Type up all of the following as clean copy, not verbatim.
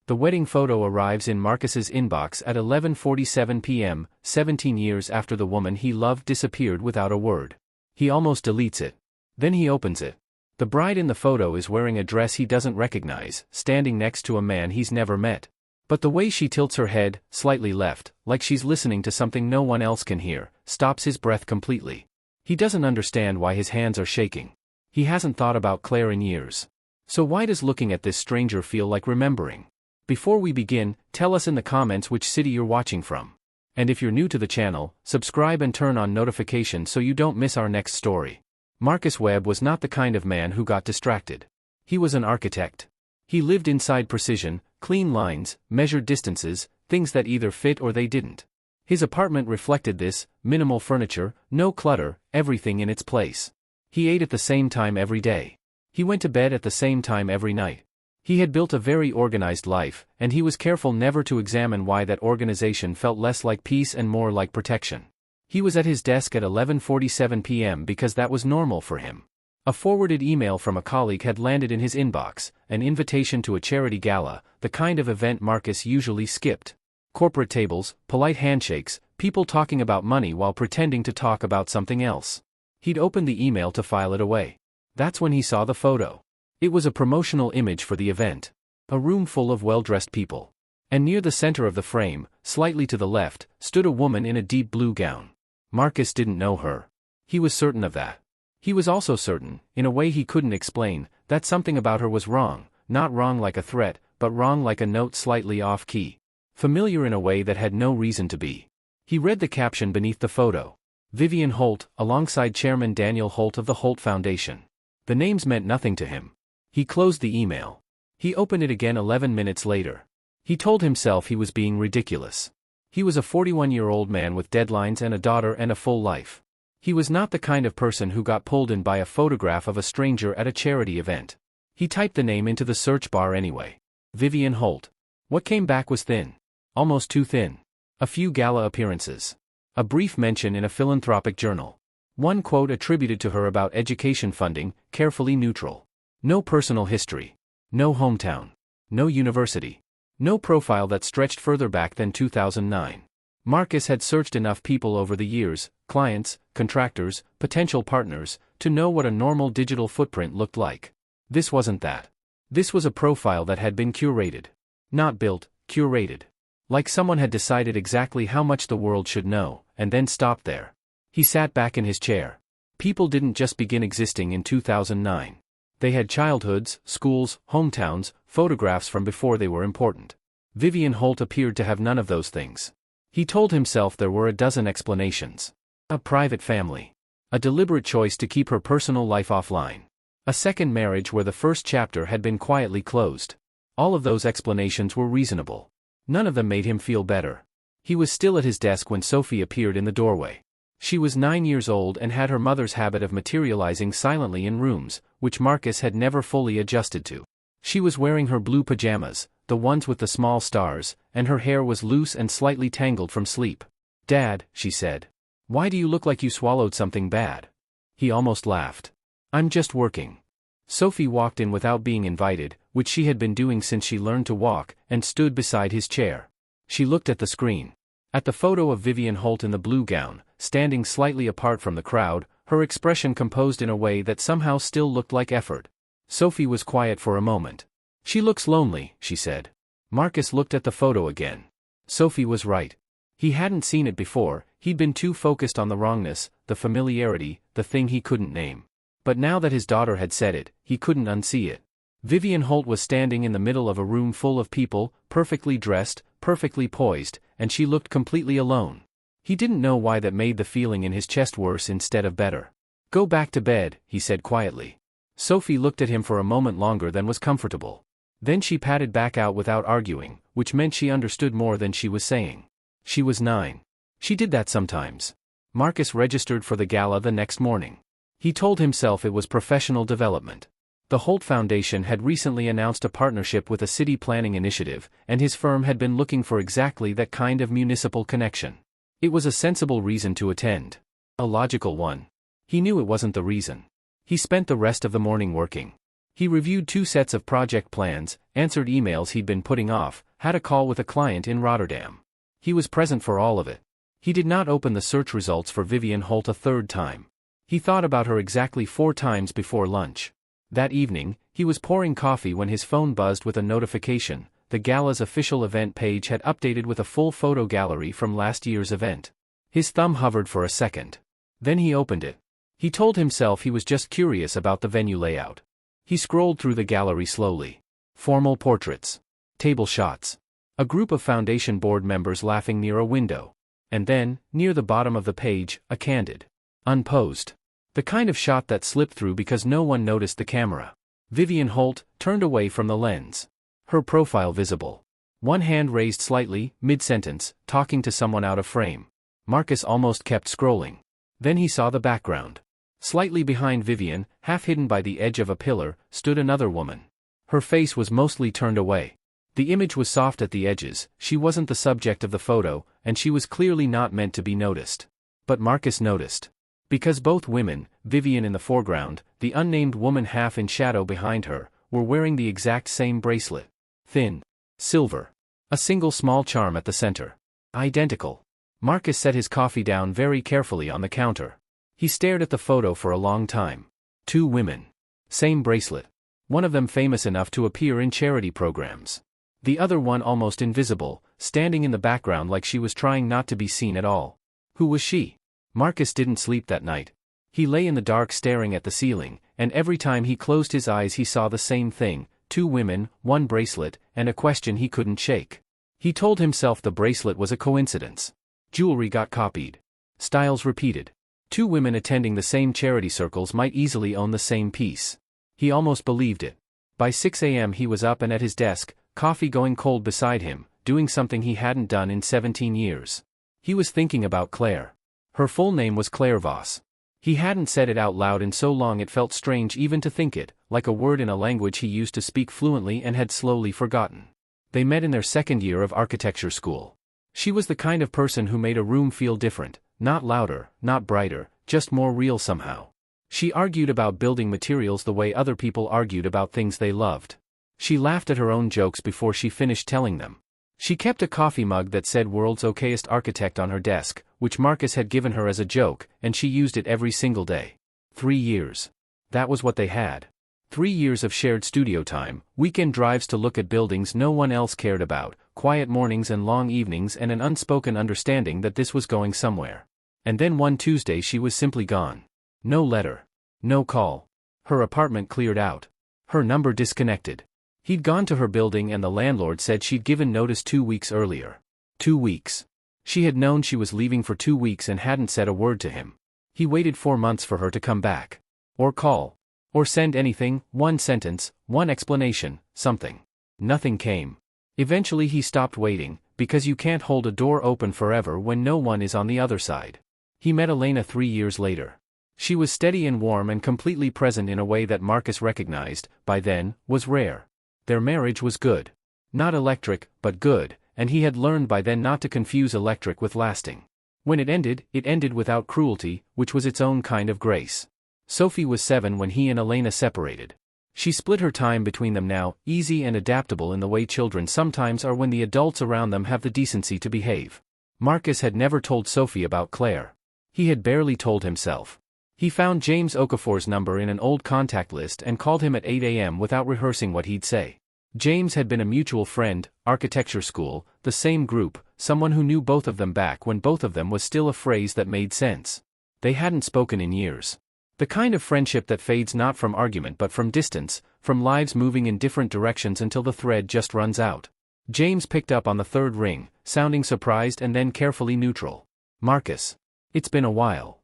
The wedding photo arrives in Marcus's inbox at 11:47 p.m., 17 years after the woman he loved disappeared without a word. He almost deletes it. Then he opens it. The bride in the photo is wearing a dress he doesn't recognize, standing next to a man he's never met. But the way she tilts her head, slightly left, like she's listening to something no one else can hear, stops his breath completely. He doesn't understand why his hands are shaking. He hasn't thought about Claire in years. So why does looking at this stranger feel like remembering? Before we begin, tell us in the comments which city you're watching from. And if you're new to the channel, subscribe and turn on notifications so you don't miss our next story. Marcus Webb was not the kind of man who got distracted. He was an architect. He lived inside precision, clean lines, measured distances, things that either fit or they didn't. His apartment reflected this: minimal furniture, no clutter, everything in its place. He ate at the same time every day. He went to bed at the same time every night. He had built a very organized life, and he was careful never to examine why that organization felt less like peace and more like protection. He was at his desk at 11:47 p.m. because that was normal for him. A forwarded email from a colleague had landed in his inbox, an invitation to a charity gala, the kind of event Marcus usually skipped. Corporate tables, polite handshakes, people talking about money while pretending to talk about something else. He'd opened the email to file it away. That's when he saw the photo. It was a promotional image for the event. A room full of well-dressed people. And near the center of the frame, slightly to the left, stood a woman in a deep blue gown. Marcus didn't know her. He was certain of that. He was also certain, in a way he couldn't explain, that something about her was wrong, not wrong like a threat, but wrong like a note slightly off-key. Familiar in a way that had no reason to be. He read the caption beneath the photo. Vivian Holt, alongside Chairman Daniel Holt of the Holt Foundation. The names meant nothing to him. He closed the email. He opened it again 11 minutes later. He told himself he was being ridiculous. He was a 41-year-old man with deadlines and a daughter and a full life. He was not the kind of person who got pulled in by a photograph of a stranger at a charity event. He typed the name into the search bar anyway. Vivian Holt. What came back was thin. Almost too thin. A few gala appearances. A brief mention in a philanthropic journal. One quote attributed to her about education funding, carefully neutral. No personal history. No hometown. No university. No profile that stretched further back than 2009. Marcus had searched enough people over the years, clients, contractors, potential partners, to know what a normal digital footprint looked like. This wasn't that. This was a profile that had been curated. Not built, curated. Like someone had decided exactly how much the world should know, and then stopped there. He sat back in his chair. People didn't just begin existing in 2009. They had childhoods, schools, hometowns, photographs from before they were important. Vivian Holt appeared to have none of those things. He told himself there were a dozen explanations. A private family. A deliberate choice to keep her personal life offline. A second marriage where the first chapter had been quietly closed. All of those explanations were reasonable. None of them made him feel better. He was still at his desk when Sophie appeared in the doorway. She was 9 years old and had her mother's habit of materializing silently in rooms, which Marcus had never fully adjusted to. She was wearing her blue pajamas, the ones with the small stars, and her hair was loose and slightly tangled from sleep. "Dad," she said. "Why do you look like you swallowed something bad?" He almost laughed. "I'm just working." Sophie walked in without being invited, which she had been doing since she learned to walk, and stood beside his chair. She looked at the screen. At the photo of Vivian Holt in the blue gown, standing slightly apart from the crowd, her expression composed in a way that somehow still looked like effort. Sophie was quiet for a moment. "She looks lonely," she said. Marcus looked at the photo again. Sophie was right. He hadn't seen it before, he'd been too focused on the wrongness, the familiarity, the thing he couldn't name. But now that his daughter had said it, he couldn't unsee it. Vivian Holt was standing in the middle of a room full of people, perfectly dressed, perfectly poised, and she looked completely alone. He didn't know why that made the feeling in his chest worse instead of better. "Go back to bed," he said quietly. Sophie looked at him for a moment longer than was comfortable. Then she padded back out without arguing, which meant she understood more than she was saying. She was 9. She did that sometimes. Marcus registered for the gala the next morning. He told himself it was professional development. The Holt Foundation had recently announced a partnership with a city planning initiative, and his firm had been looking for exactly that kind of municipal connection. It was a sensible reason to attend. A logical one. He knew it wasn't the reason. He spent the rest of the morning working. He reviewed 2 sets of project plans, answered emails he'd been putting off, had a call with a client in Rotterdam. He was present for all of it. He did not open the search results for Vivian Holt a 3rd time. He thought about her exactly 4 times before lunch. That evening, he was pouring coffee when his phone buzzed with a notification. The gala's official event page had updated with a full photo gallery from last year's event. His thumb hovered for a second. Then he opened it. He told himself he was just curious about the venue layout. He scrolled through the gallery slowly. Formal portraits. Table shots. A group of foundation board members laughing near a window. And then, near the bottom of the page, a candid. Unposed. The kind of shot that slipped through because no one noticed the camera. Vivian Holt, turned away from the lens. Her profile visible. One hand raised slightly, mid-sentence, talking to someone out of frame. Marcus almost kept scrolling. Then he saw the background. Slightly behind Vivian, half hidden by the edge of a pillar, stood another woman. Her face was mostly turned away. The image was soft at the edges, she wasn't the subject of the photo, and she was clearly not meant to be noticed. But Marcus noticed. Because both women, Vivian in the foreground, the unnamed woman half in shadow behind her, were wearing the exact same bracelet. Thin. Silver. A single small charm at the center. Identical. Marcus set his coffee down very carefully on the counter. He stared at the photo for a long time. 2 women. Same bracelet. One of them famous enough to appear in charity programs. The other one almost invisible, standing in the background like she was trying not to be seen at all. Who was she? Marcus didn't sleep that night. He lay in the dark staring at the ceiling, and every time he closed his eyes he saw the same thing, 2 women, 1 bracelet, and a question he couldn't shake. He told himself the bracelet was a coincidence. Jewelry got copied. Styles repeated. 2 women attending the same charity circles might easily own the same piece. He almost believed it. By 6 a.m. he was up and at his desk, coffee going cold beside him, doing something he hadn't done in 17 years. He was thinking about Claire. Her full name was Claire Voss. He hadn't said it out loud in so long it felt strange even to think it, like a word in a language he used to speak fluently and had slowly forgotten. They met in their 2nd year of architecture school. She was the kind of person who made a room feel different, not louder, not brighter, just more real somehow. She argued about building materials the way other people argued about things they loved. She laughed at her own jokes before she finished telling them. She kept a coffee mug that said "World's Okayest Architect" on her desk, which Marcus had given her as a joke, and she used it every single day. 3 years. That was what they had. 3 years of shared studio time, weekend drives to look at buildings no one else cared about, quiet mornings and long evenings, and an unspoken understanding that this was going somewhere. And then one Tuesday she was simply gone. No letter. No call. Her apartment cleared out. Her number disconnected. He'd gone to her building and the landlord said she'd given notice 2 weeks earlier. 2 weeks. She had known she was leaving for 2 weeks and hadn't said a word to him. He waited 4 months for her to come back. Or call. Or send anything, 1 sentence, 1 explanation, something. Nothing came. Eventually he stopped waiting, because you can't hold a door open forever when no one is on the other side. He met Elena 3 years later. She was steady and warm and completely present in a way that Marcus recognized, by then, was rare. Their marriage was good. Not electric, but good, and he had learned by then not to confuse electric with lasting. When it ended without cruelty, which was its own kind of grace. Sophie was 7 when he and Elena separated. She split her time between them now, easy and adaptable in the way children sometimes are when the adults around them have the decency to behave. Marcus had never told Sophie about Claire. He had barely told himself. He found James Okafor's number in an old contact list and called him at 8 a.m. without rehearsing what he'd say. James had been a mutual friend, architecture school, the same group, someone who knew both of them back when both of them was still a phrase that made sense. They hadn't spoken in years. The kind of friendship that fades not from argument but from distance, from lives moving in different directions until the thread just runs out. James picked up on the 3rd ring, sounding surprised and then carefully neutral. Marcus. It's been a while.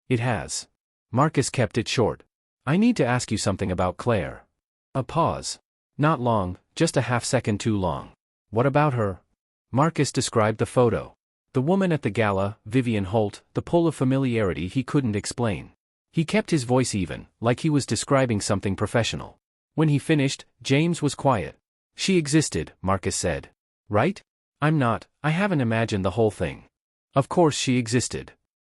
It has. Marcus kept it short. I need to ask you something about Claire. A pause. Not long, just a half-second too long. What about her? Marcus described the photo. The woman at the gala, Vivian Holt, the pull of familiarity he couldn't explain. He kept his voice even, like he was describing something professional. When he finished, James was quiet. She existed, Marcus said. Right? I haven't imagined the whole thing. Of course she existed.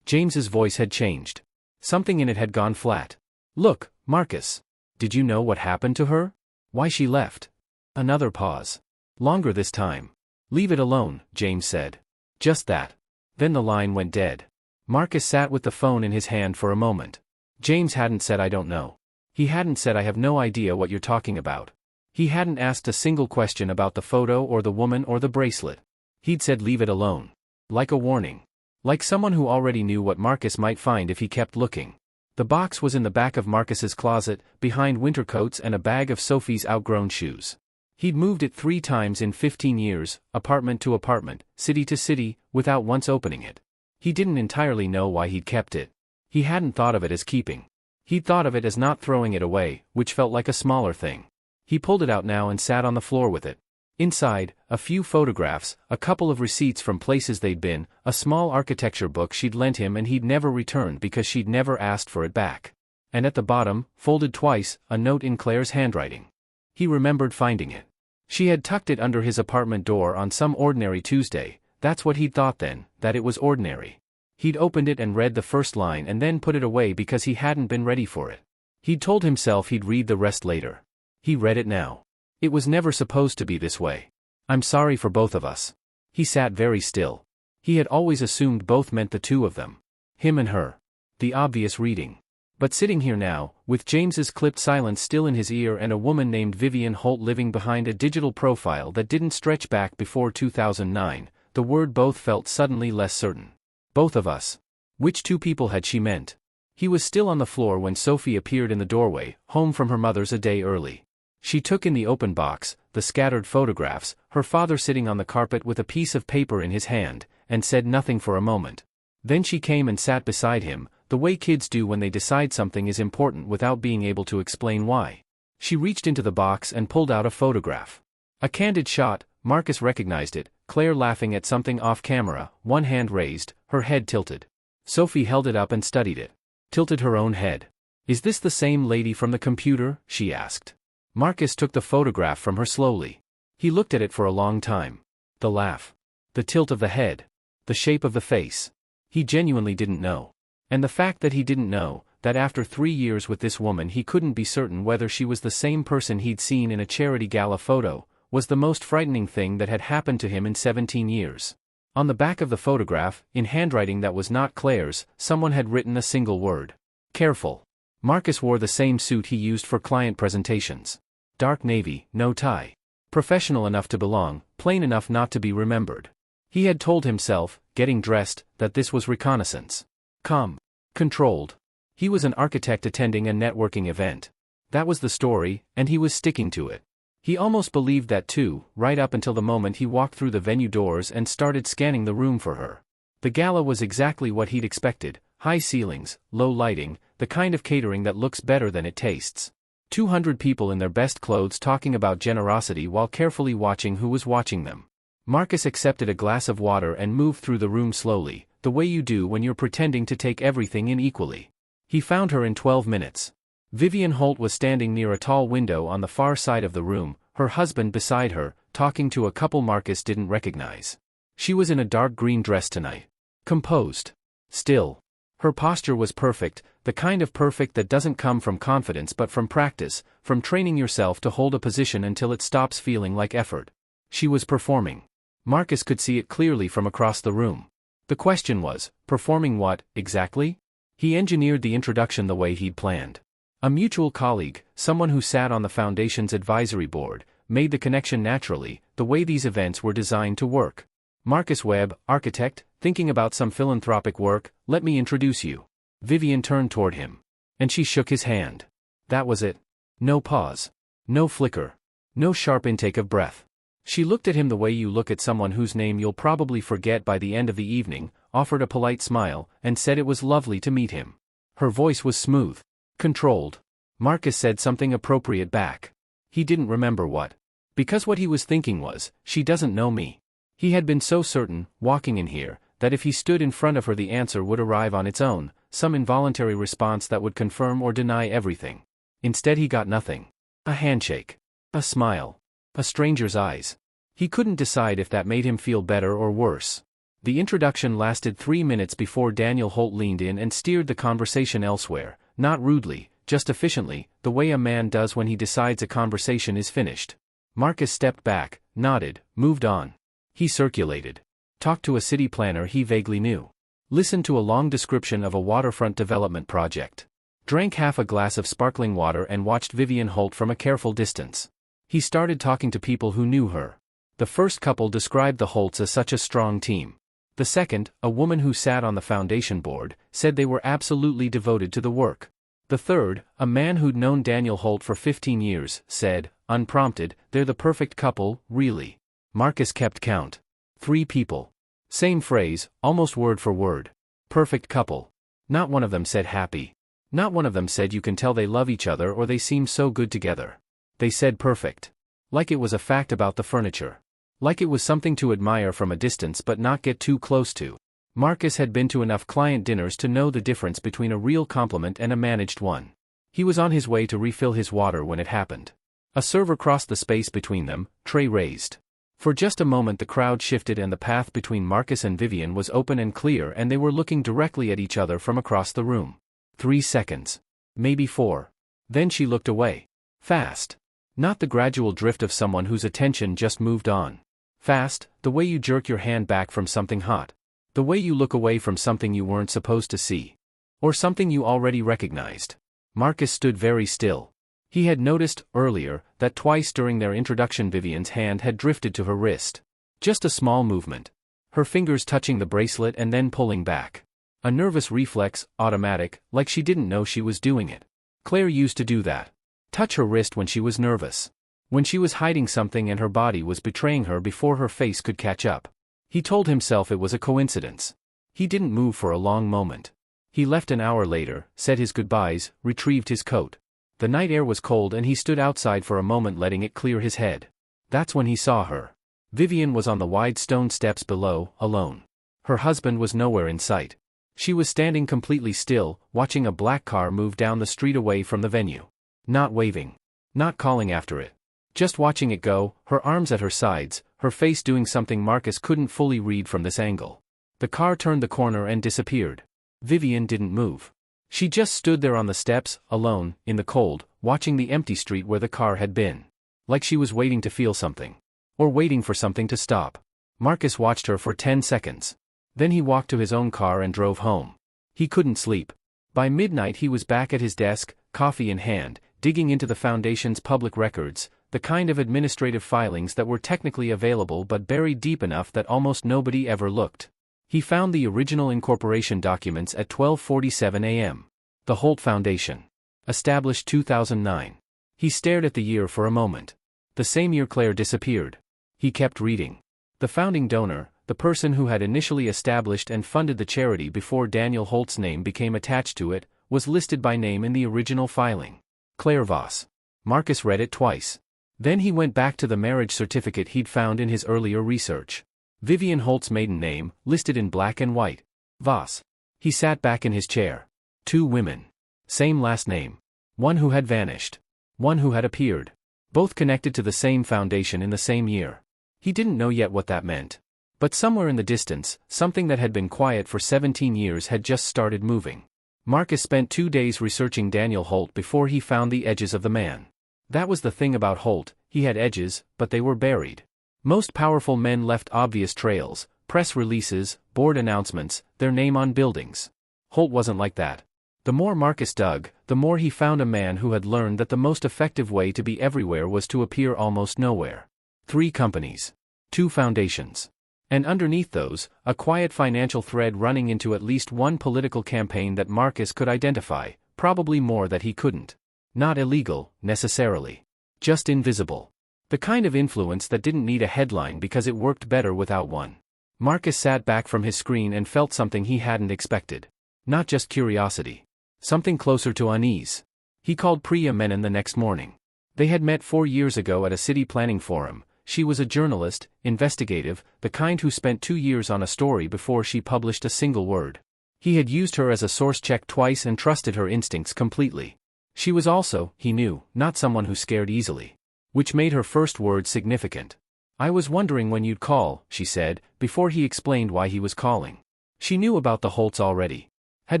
James's voice had changed. Something in it had gone flat. Look, Marcus. Did you know what happened to her? Why she left? Another pause. Longer this time. Leave it alone, James said. Just that. Then the line went dead. Marcus sat with the phone in his hand for a moment. James hadn't said I don't know. He hadn't said I have no idea what you're talking about. He hadn't asked a single question about the photo or the woman or the bracelet. He'd said leave it alone. Like a warning. Like someone who already knew what Marcus might find if he kept looking. The box was in the back of Marcus's closet, behind winter coats and a bag of Sophie's outgrown shoes. He'd moved it 3 times in 15 years, apartment to apartment, city to city, without once opening it. He didn't entirely know why he'd kept it. He hadn't thought of it as keeping. He'd thought of it as not throwing it away, which felt like a smaller thing. He pulled it out now and sat on the floor with it. Inside, a few photographs, a couple of receipts from places they'd been, a small architecture book she'd lent him and he'd never returned because she'd never asked for it back. And at the bottom, folded twice, a note in Claire's handwriting. He remembered finding it. She had tucked it under his apartment door on some ordinary Tuesday. That's what he'd thought then, that it was ordinary. He'd opened it and read the first line and then put it away because he hadn't been ready for it. He'd told himself he'd read the rest later. He read it now. It was never supposed to be this way. I'm sorry for both of us. He sat very still. He had always assumed both meant the two of them. Him and her. The obvious reading. But sitting here now, with James's clipped silence still in his ear and a woman named Vivian Holt living behind a digital profile that didn't stretch back before 2009, the word both felt suddenly less certain. Both of us. Which two people had she meant? He was still on the floor when Sophie appeared in the doorway, home from her mother's a day early. She took in the open box, the scattered photographs, her father sitting on the carpet with a piece of paper in his hand, and said nothing for a moment. Then she came and sat beside him, the way kids do when they decide something is important without being able to explain why. She reached into the box and pulled out a photograph. A candid shot, Marcus recognized it, Claire laughing at something off camera, one hand raised, her head tilted. Sophie held it up and studied it. Tilted her own head. Is this the same lady from the computer? She asked. Marcus took the photograph from her slowly. He looked at it for a long time. The laugh. The tilt of the head. The shape of the face. He genuinely didn't know. And the fact that he didn't know, that after 3 years with this woman he couldn't be certain whether she was the same person he'd seen in a charity gala photo, was the most frightening thing that had happened to him in 17 years. On the back of the photograph, in handwriting that was not Claire's, someone had written a single word. Careful. Marcus wore the same suit he used for client presentations. Dark navy, no tie. Professional enough to belong, plain enough not to be remembered. He had told himself, getting dressed, that this was reconnaissance. Calm. Controlled. He was an architect attending a networking event. That was the story, and he was sticking to it. He almost believed that too, right up until the moment he walked through the venue doors and started scanning the room for her. The gala was exactly what he'd expected, high ceilings, low lighting, the kind of catering that looks better than it tastes. 200 people in their best clothes talking about generosity while carefully watching who was watching them. Marcus accepted a glass of water and moved through the room slowly, the way you do when you're pretending to take everything in equally. He found her in 12 minutes. Vivian Holt was standing near a tall window on the far side of the room, her husband beside her, talking to a couple Marcus didn't recognize. She was in a dark green dress tonight. Composed. Still. Her posture was perfect, the kind of perfect that doesn't come from confidence but from practice, from training yourself to hold a position until it stops feeling like effort. She was performing. Marcus could see it clearly from across the room. The question was, performing what, exactly? He engineered the introduction the way he'd planned. A mutual colleague, someone who sat on the foundation's advisory board, made the connection naturally, the way these events were designed to work. Marcus Webb, architect, thinking about some philanthropic work, let me introduce you. Vivian turned toward him. And she shook his hand. That was it. No pause. No flicker. No sharp intake of breath. She looked at him the way you look at someone whose name you'll probably forget by the end of the evening, offered a polite smile, and said it was lovely to meet him. Her voice was smooth. Controlled. Marcus said something appropriate back. He didn't remember what. Because what he was thinking was, she doesn't know me. He had been so certain, walking in here, that if he stood in front of her the answer would arrive on its own, some involuntary response that would confirm or deny everything. Instead he got nothing. A handshake. A smile. A stranger's eyes. He couldn't decide if that made him feel better or worse. The introduction lasted 3 minutes before Daniel Holt leaned in and steered the conversation elsewhere, not rudely, just efficiently, the way a man does when he decides a conversation is finished. Marcus stepped back, nodded, moved on. He circulated. Talked to a city planner he vaguely knew. Listened to a long description of a waterfront development project. Drank half a glass of sparkling water and watched Vivian Holt from a careful distance. He started talking to people who knew her. The first couple described the Holts as such a strong team. The second, a woman who sat on the foundation board, said they were absolutely devoted to the work. The third, a man who'd known Daniel Holt for 15 years, said, unprompted, they're the perfect couple, really. Marcus kept count. 3 people. Same phrase, almost word for word. Perfect couple. Not one of them said happy. Not one of them said you can tell they love each other or they seem so good together. They said perfect. Like it was a fact about the furniture. Like it was something to admire from a distance but not get too close to. Marcus had been to enough client dinners to know the difference between a real compliment and a managed one. He was on his way to refill his water when it happened. A server crossed the space between them, tray raised. For just a moment the crowd shifted and the path between Marcus and Vivian was open and clear and they were looking directly at each other from across the room. 3 seconds. Maybe 4. Then she looked away. Fast. Not the gradual drift of someone whose attention just moved on. Fast, the way you jerk your hand back from something hot. The way you look away from something you weren't supposed to see. Or something you already recognized. Marcus stood very still. He had noticed, earlier, that twice during their introduction Vivian's hand had drifted to her wrist. Just a small movement. Her fingers touching the bracelet and then pulling back. A nervous reflex, automatic, like she didn't know she was doing it. Claire used to do that. Touch her wrist when she was nervous. When she was hiding something and her body was betraying her before her face could catch up. He told himself it was a coincidence. He didn't move for a long moment. He left an hour later, said his goodbyes, retrieved his coat. The night air was cold and he stood outside for a moment letting it clear his head. That's when he saw her. Vivian was on the wide stone steps below, alone. Her husband was nowhere in sight. She was standing completely still, watching a black car move down the street away from the venue. Not waving. Not calling after it. Just watching it go, her arms at her sides, her face doing something Marcus couldn't fully read from this angle. The car turned the corner and disappeared. Vivian didn't move. She just stood there on the steps, alone, in the cold, watching the empty street where the car had been. Like she was waiting to feel something. Or waiting for something to stop. Marcus watched her for 10 seconds. Then he walked to his own car and drove home. He couldn't sleep. By midnight he was back at his desk, coffee in hand, digging into the Foundation's public records, the kind of administrative filings that were technically available but buried deep enough that almost nobody ever looked. He found the original incorporation documents at 12:47 a.m. The Holt Foundation. Established 2009. He stared at the year for a moment. The same year Claire disappeared. He kept reading. The founding donor, the person who had initially established and funded the charity before Daniel Holt's name became attached to it, was listed by name in the original filing. Claire Voss. Marcus read it twice. Then he went back to the marriage certificate he'd found in his earlier research. Vivian Holt's maiden name, listed in black and white. Voss. He sat back in his chair. 2 women. Same last name. One who had vanished. One who had appeared. Both connected to the same foundation in the same year. He didn't know yet what that meant. But somewhere in the distance, something that had been quiet for 17 years had just started moving. Marcus spent 2 days researching Daniel Holt before he found the edges of the man. That was the thing about Holt, he had edges, but they were buried. Most powerful men left obvious trails, press releases, board announcements, their name on buildings. Holt wasn't like that. The more Marcus dug, the more he found a man who had learned that the most effective way to be everywhere was to appear almost nowhere. 3 companies. 2 foundations. And underneath those, a quiet financial thread running into at least one political campaign that Marcus could identify, probably more that he couldn't. Not illegal, necessarily. Just invisible. The kind of influence that didn't need a headline because it worked better without one. Marcus sat back from his screen and felt something he hadn't expected. Not just curiosity. Something closer to unease. He called Priya Menon the next morning. They had met 4 years ago at a city planning forum. She was a journalist, investigative, the kind who spent 2 years on a story before she published a single word. He had used her as a source check twice and trusted her instincts completely. She was also, he knew, not someone who scared easily. Which made her first word significant. I was wondering when you'd call, she said, before he explained why he was calling. She knew about the Holts already. Had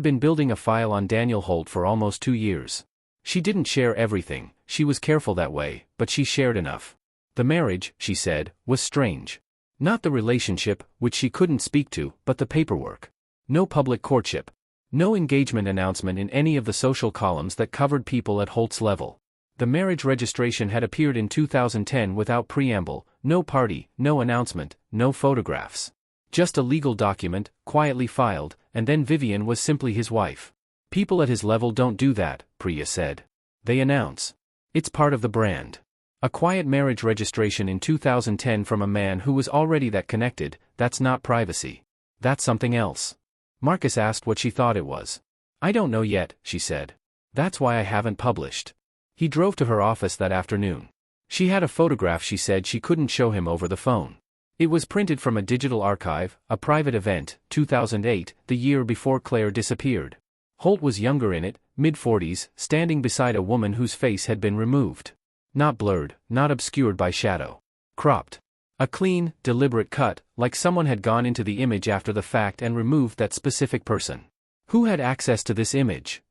been building a file on Daniel Holt for almost 2 years. She didn't share everything, she was careful that way, but she shared enough. The marriage, she said, was strange. Not the relationship, which she couldn't speak to, but the paperwork. No public courtship. No engagement announcement in any of the social columns that covered people at Holt's level. The marriage registration had appeared in 2010 without preamble, no party, no announcement, no photographs. Just a legal document, quietly filed, and then Vivian was simply his wife. People at his level don't do that, Priya said. They announce. It's part of the brand. A quiet marriage registration in 2010 from a man who was already that connected, that's not privacy. That's something else. Marcus asked what she thought it was. I don't know yet, she said. That's why I haven't published. He drove to her office that afternoon. She had a photograph she said she couldn't show him over the phone. It was printed from a digital archive, a private event, 2008, the year before Claire disappeared. Holt was younger in it, mid-40s, standing beside a woman whose face had been removed. Not blurred, not obscured by shadow. Cropped. A clean, deliberate cut, like someone had gone into the image after the fact and removed that specific person. Who had access to this image?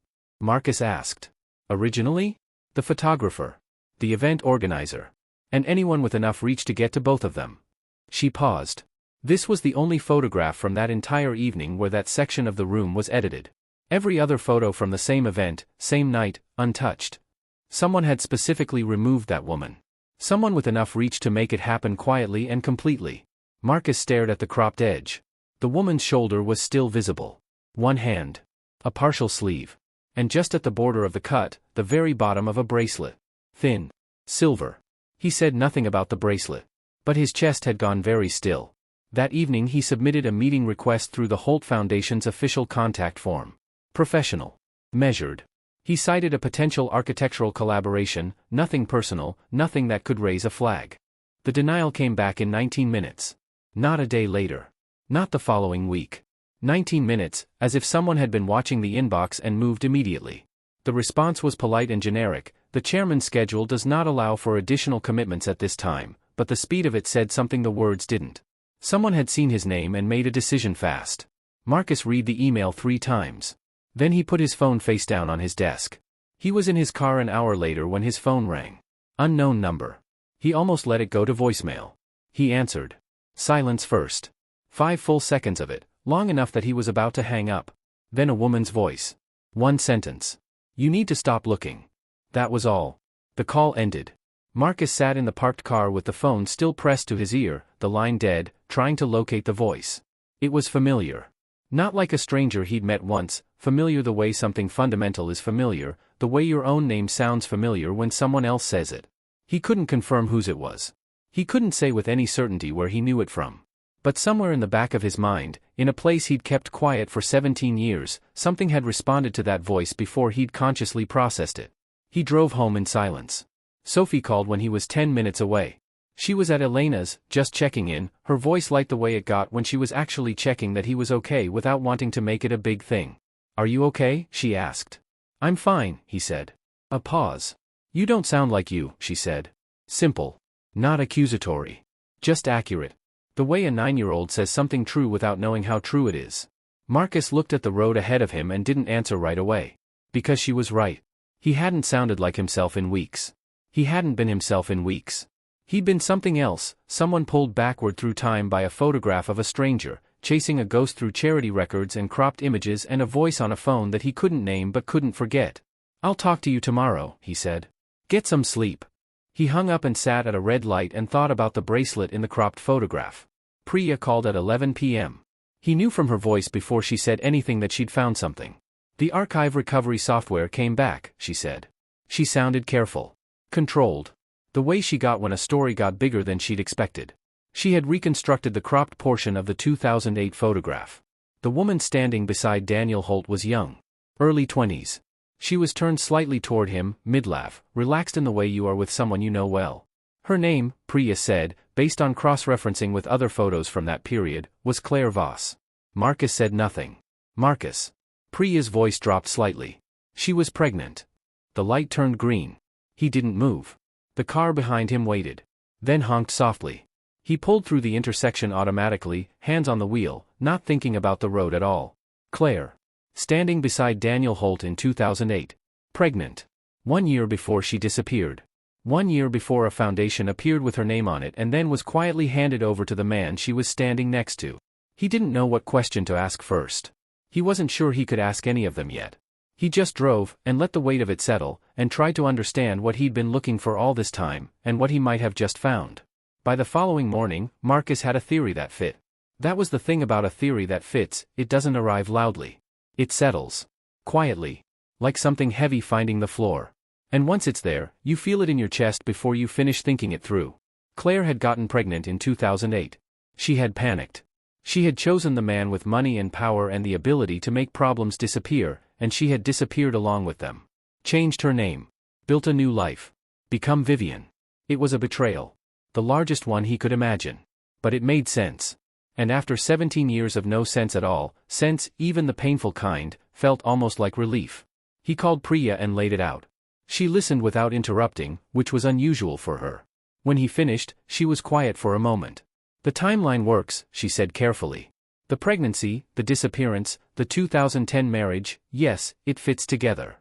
Marcus asked. Originally? The photographer. The event organizer. And anyone with enough reach to get to both of them. She paused. This was the only photograph from that entire evening where that section of the room was edited. Every other photo from the same event, same night, untouched. Someone had specifically removed that woman. Someone with enough reach to make it happen quietly and completely. Marcus stared at the cropped edge. The woman's shoulder was still visible. One hand. A partial sleeve. And just at the border of the cut, the very bottom of a bracelet. Thin. Silver. He said nothing about the bracelet. But his chest had gone very still. That evening he submitted a meeting request through the Holt Foundation's official contact form. Professional. Measured. He cited a potential architectural collaboration, nothing personal, nothing that could raise a flag. The denial came back in 19 minutes. Not a day later. Not the following week. 19 minutes, as if someone had been watching the inbox and moved immediately. The response was polite and generic. The chairman's schedule does not allow for additional commitments at this time, but the speed of it said something the words didn't. Someone had seen his name and made a decision fast. Marcus read the email 3 times. Then he put his phone face down on his desk. He was in his car an hour later when his phone rang. Unknown number. He almost let it go to voicemail. He answered. Silence first. 5 full seconds of it, long enough that he was about to hang up. Then a woman's voice. 1 sentence. You need to stop looking. That was all. The call ended. Marcus sat in the parked car with the phone still pressed to his ear, the line dead, trying to locate the voice. It was familiar. Not like a stranger he'd met once, familiar the way something fundamental is familiar, the way your own name sounds familiar when someone else says it. He couldn't confirm whose it was. He couldn't say with any certainty where he knew it from. But somewhere in the back of his mind, in a place he'd kept quiet for 17 years, something had responded to that voice before he'd consciously processed it. He drove home in silence. Sophie called when he was 10 minutes away. She was at Elena's, just checking in, her voice light the way it got when she was actually checking that he was okay without wanting to make it a big thing. Are you okay? She asked. I'm fine, he said. A pause. You don't sound like you, she said. Simple. Not accusatory. Just accurate. The way a 9-year-old says something true without knowing how true it is. Marcus looked at the road ahead of him and didn't answer right away. Because she was right. He hadn't sounded like himself in weeks. He hadn't been himself in weeks. He'd been something else, someone pulled backward through time by a photograph of a stranger, chasing a ghost through charity records and cropped images and a voice on a phone that he couldn't name but couldn't forget. I'll talk to you tomorrow, he said. Get some sleep. He hung up and sat at a red light and thought about the bracelet in the cropped photograph. Priya called at 11 p.m. He knew from her voice before she said anything that she'd found something. The archive recovery software came back, she said. She sounded careful. Controlled. The way she got when a story got bigger than she'd expected. She had reconstructed the cropped portion of the 2008 photograph. The woman standing beside Daniel Holt was young. Early 20s. She was turned slightly toward him, mid-laugh, relaxed in the way you are with someone you know well. Her name, Priya said, based on cross-referencing with other photos from that period, was Claire Voss. Marcus said nothing. Marcus. Priya's voice dropped slightly. She was pregnant. The light turned green. He didn't move. The car behind him waited. Then honked softly. He pulled through the intersection automatically, hands on the wheel, not thinking about the road at all. Claire. Standing beside Daniel Holt in 2008. Pregnant. 1 year before she disappeared. 1 year before a foundation appeared with her name on it and then was quietly handed over to the man she was standing next to. He didn't know what question to ask first. He wasn't sure he could ask any of them yet. He just drove, and let the weight of it settle, and tried to understand what he'd been looking for all this time, and what he might have just found. By the following morning, Marcus had a theory that fit. That was the thing about a theory that fits, it doesn't arrive loudly. It settles. Quietly. Like something heavy finding the floor. And once it's there, you feel it in your chest before you finish thinking it through. Claire had gotten pregnant in 2008. She had panicked. She had chosen the man with money and power and the ability to make problems disappear, and she had disappeared along with them. Changed her name. Built a new life. Become Vivian. It was a betrayal. The largest one he could imagine. But it made sense. And after 17 years of no sense at all, sense, even the painful kind, felt almost like relief. He called Priya and laid it out. She listened without interrupting, which was unusual for her. When he finished, she was quiet for a moment. The timeline works, she said carefully. The pregnancy, the disappearance, the 2010 marriage, yes, it fits together.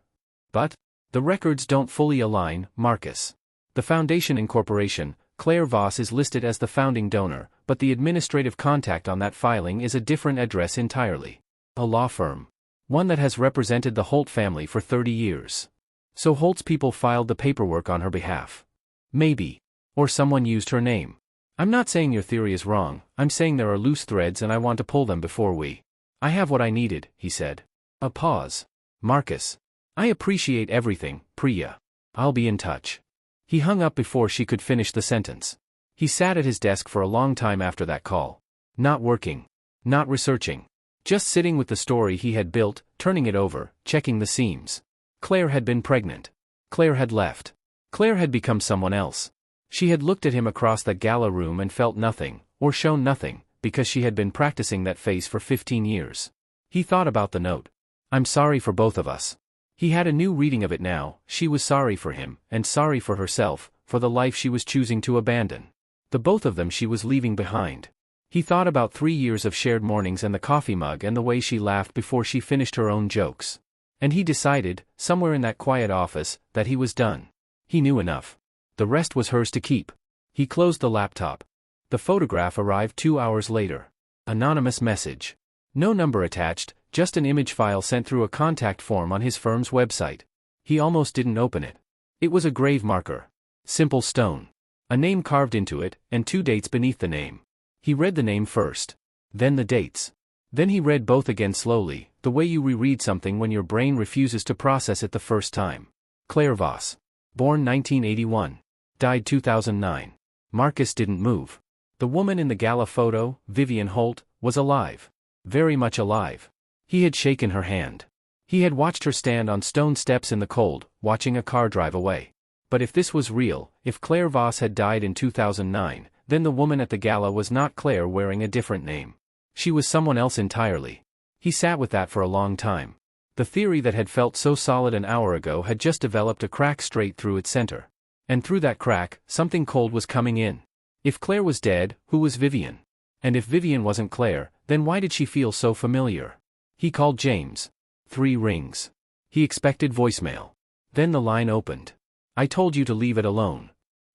But the records don't fully align, Marcus. The Foundation Incorporation, Claire Voss is listed as the founding donor, but the administrative contact on that filing is a different address entirely. A law firm. One that has represented the Holt family for 30 years. So Holt's people filed the paperwork on her behalf. Maybe. Or someone used her name. I'm not saying your theory is wrong, I'm saying there are loose threads and I want to pull them before we. I have what I needed, he said. A pause. Marcus. I appreciate everything, Priya. I'll be in touch. He hung up before she could finish the sentence. He sat at his desk for a long time after that call. Not working. Not researching. Just sitting with the story he had built, turning it over, checking the seams. Claire had been pregnant. Claire had left. Claire had become someone else. She had looked at him across that gala room and felt nothing, or shown nothing, because she had been practicing that face for 15 years. He thought about the note. I'm sorry for both of us. He had a new reading of it now. She was sorry for him, and sorry for herself, for the life she was choosing to abandon. The both of them she was leaving behind. He thought about 3 years of shared mornings and the coffee mug and the way she laughed before she finished her own jokes. And he decided, somewhere in that quiet office, that he was done. He knew enough. The rest was hers to keep. He closed the laptop. The photograph arrived 2 hours later. Anonymous message. No number attached, just an image file sent through a contact form on his firm's website. He almost didn't open it. It was a grave marker. Simple stone. A name carved into it, and 2 dates beneath the name. He read the name first. Then the dates. Then he read both again slowly, the way you reread something when your brain refuses to process it the first time. Claire Voss. Born 1981. Died 2009. Marcus didn't move. The woman in the gala photo, Vivian Holt, was alive. Very much alive. He had shaken her hand. He had watched her stand on stone steps in the cold, watching a car drive away. But if this was real, if Claire Voss had died in 2009, then the woman at the gala was not Claire wearing a different name. She was someone else entirely. He sat with that for a long time. The theory that had felt so solid an hour ago had just developed a crack straight through its center. And through that crack, something cold was coming in. If Claire was dead, who was Vivian? And if Vivian wasn't Claire, then why did she feel so familiar? He called James. 3 rings. He expected voicemail. Then the line opened. I told you to leave it alone.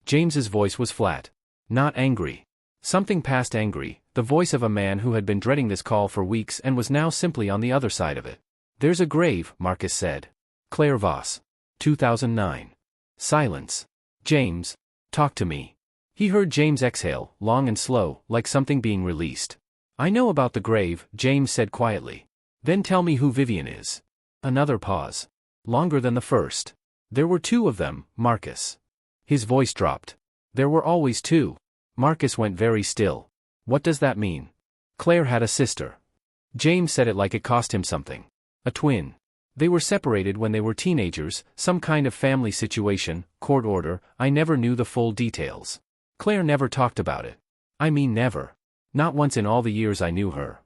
James's voice was flat. Not angry. Something past angry, the voice of a man who had been dreading this call for weeks and was now simply on the other side of it. There's a grave, Marcus said. Claire Voss. 2009. Silence. James. Talk to me. He heard James exhale, long and slow, like something being released. I know about the grave, James said quietly. Then tell me who Vivian is. Another pause. Longer than the first. There were 2 of them, Marcus. His voice dropped. There were always 2. Marcus went very still. What does that mean? Claire had a sister. James said it like it cost him something. A twin. They were separated when they were teenagers, some kind of family situation, court order, I never knew the full details. Claire never talked about it. I mean never. Not once in all the years I knew her.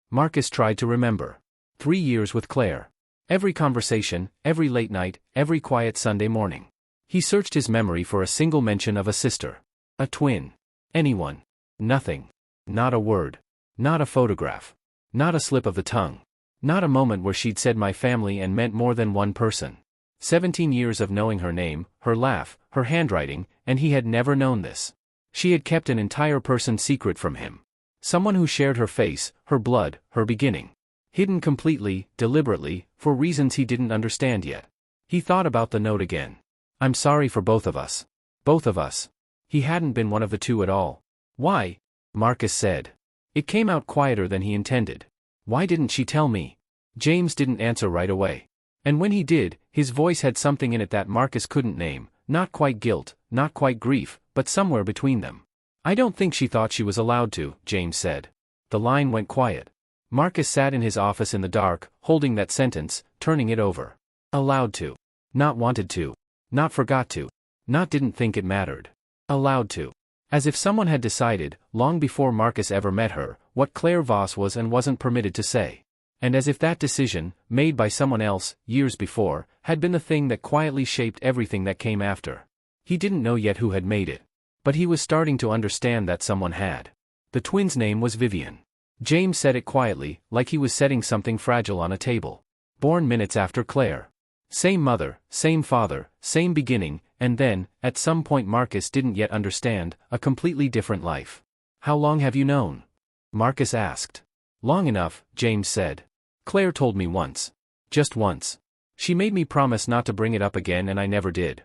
Marcus tried to remember. 3 years with Claire. Every conversation, every late night, every quiet Sunday morning. He searched his memory for a single mention of a sister. A twin. Anyone. Nothing. Not a word. Not a photograph. Not a slip of the tongue. Not a moment where she'd said my family and meant more than one person. 17 years of knowing her name, her laugh, her handwriting, and he had never known this. She had kept an entire person secret from him. Someone who shared her face, her blood, her beginning. Hidden completely, deliberately, for reasons he didn't understand yet. He thought about the note again. I'm sorry for both of us. Both of us. He hadn't been one of the two at all. Why? Marcus said. It came out quieter than he intended. Why didn't she tell me? James didn't answer right away. And when he did, his voice had something in it that Marcus couldn't name, not quite guilt, not quite grief, but somewhere between them. I don't think she thought she was allowed to, James said. The line went quiet. Marcus sat in his office in the dark, holding that sentence, turning it over. Allowed to. Not wanted to. Not forgot to. Not didn't think it mattered. Allowed to. As if someone had decided, long before Marcus ever met her, what Claire Voss was and wasn't permitted to say. And as if that decision, made by someone else, years before, had been the thing that quietly shaped everything that came after. He didn't know yet who had made it. But he was starting to understand that someone had. The twins' name was Vivian. James said it quietly, like he was setting something fragile on a table. Born minutes after Claire. Same mother, same father, same beginning, and then, at some point Marcus didn't yet understand, a completely different life. How long have you known? Marcus asked. Long enough, James said. Claire told me once. Just once. She made me promise not to bring it up again and I never did.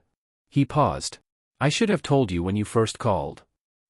He paused. I should have told you when you first called.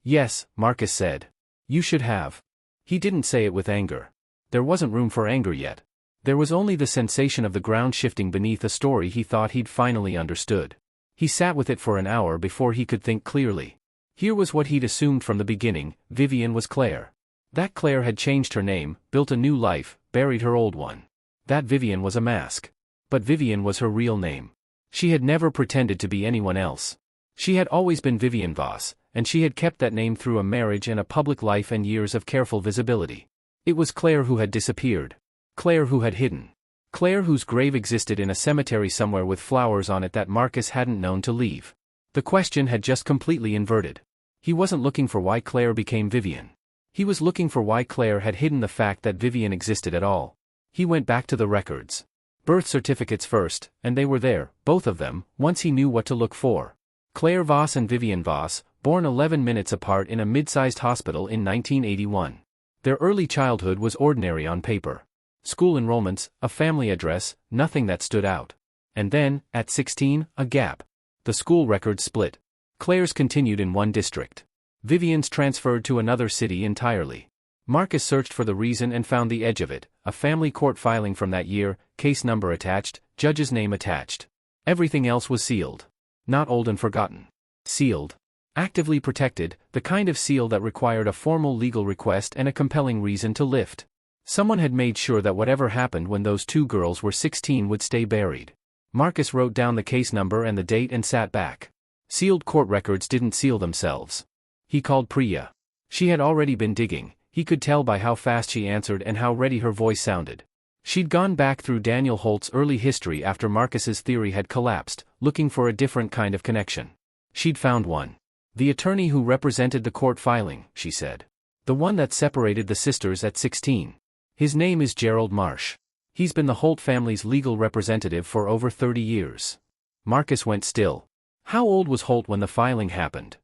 Yes, Marcus said. You should have. He didn't say it with anger. There wasn't room for anger yet. There was only the sensation of the ground shifting beneath a story he thought he'd finally understood. He sat with it for an hour before he could think clearly. Here was what he'd assumed from the beginning: Vivian was Claire. That Claire had changed her name, built a new life, buried her old one. That Vivian was a mask. But Vivian was her real name. She had never pretended to be anyone else. She had always been Vivian Voss, and she had kept that name through a marriage and a public life and years of careful visibility. It was Claire who had disappeared. Claire who had hidden. Claire whose grave existed in a cemetery somewhere with flowers on it that Marcus hadn't known to leave. The question had just completely inverted. He wasn't looking for why Claire became Vivian. He was looking for why Claire had hidden the fact that Vivian existed at all. He went back to the records. Birth certificates first, and they were there, both of them, once he knew what to look for. Claire Voss and Vivian Voss, born 11 minutes apart in a mid-sized hospital in 1981. Their early childhood was ordinary on paper. School enrollments, a family address, nothing that stood out. And then, at 16, a gap. The school records split. Claire's continued in one district. Vivian's transferred to another city entirely. Marcus searched for the reason and found the edge of it: a family court filing from that year, case number attached, judge's name attached. Everything else was sealed. Not old and forgotten. Sealed. Actively protected, the kind of seal that required a formal legal request and a compelling reason to lift. Someone had made sure that whatever happened when those two girls were 16 would stay buried. Marcus wrote down the case number and the date and sat back. Sealed court records didn't seal themselves. He called Priya. She had already been digging. He could tell by how fast she answered and how ready her voice sounded. She'd gone back through Daniel Holt's early history after Marcus's theory had collapsed, looking for a different kind of connection. She'd found one. The attorney who represented the court filing, she said. The one that separated the sisters at 16. His name is Gerald Marsh. He's been the Holt family's legal representative for over 30 years. Marcus went still. How old was Holt when the filing happened?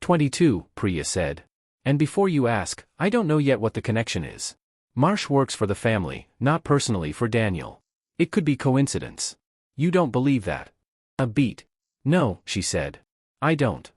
22, Priya said. And before you ask, I don't know yet what the connection is. Marsh works for the family, not personally for Daniel. It could be coincidence. You don't believe that? A beat. No, she said. I don't.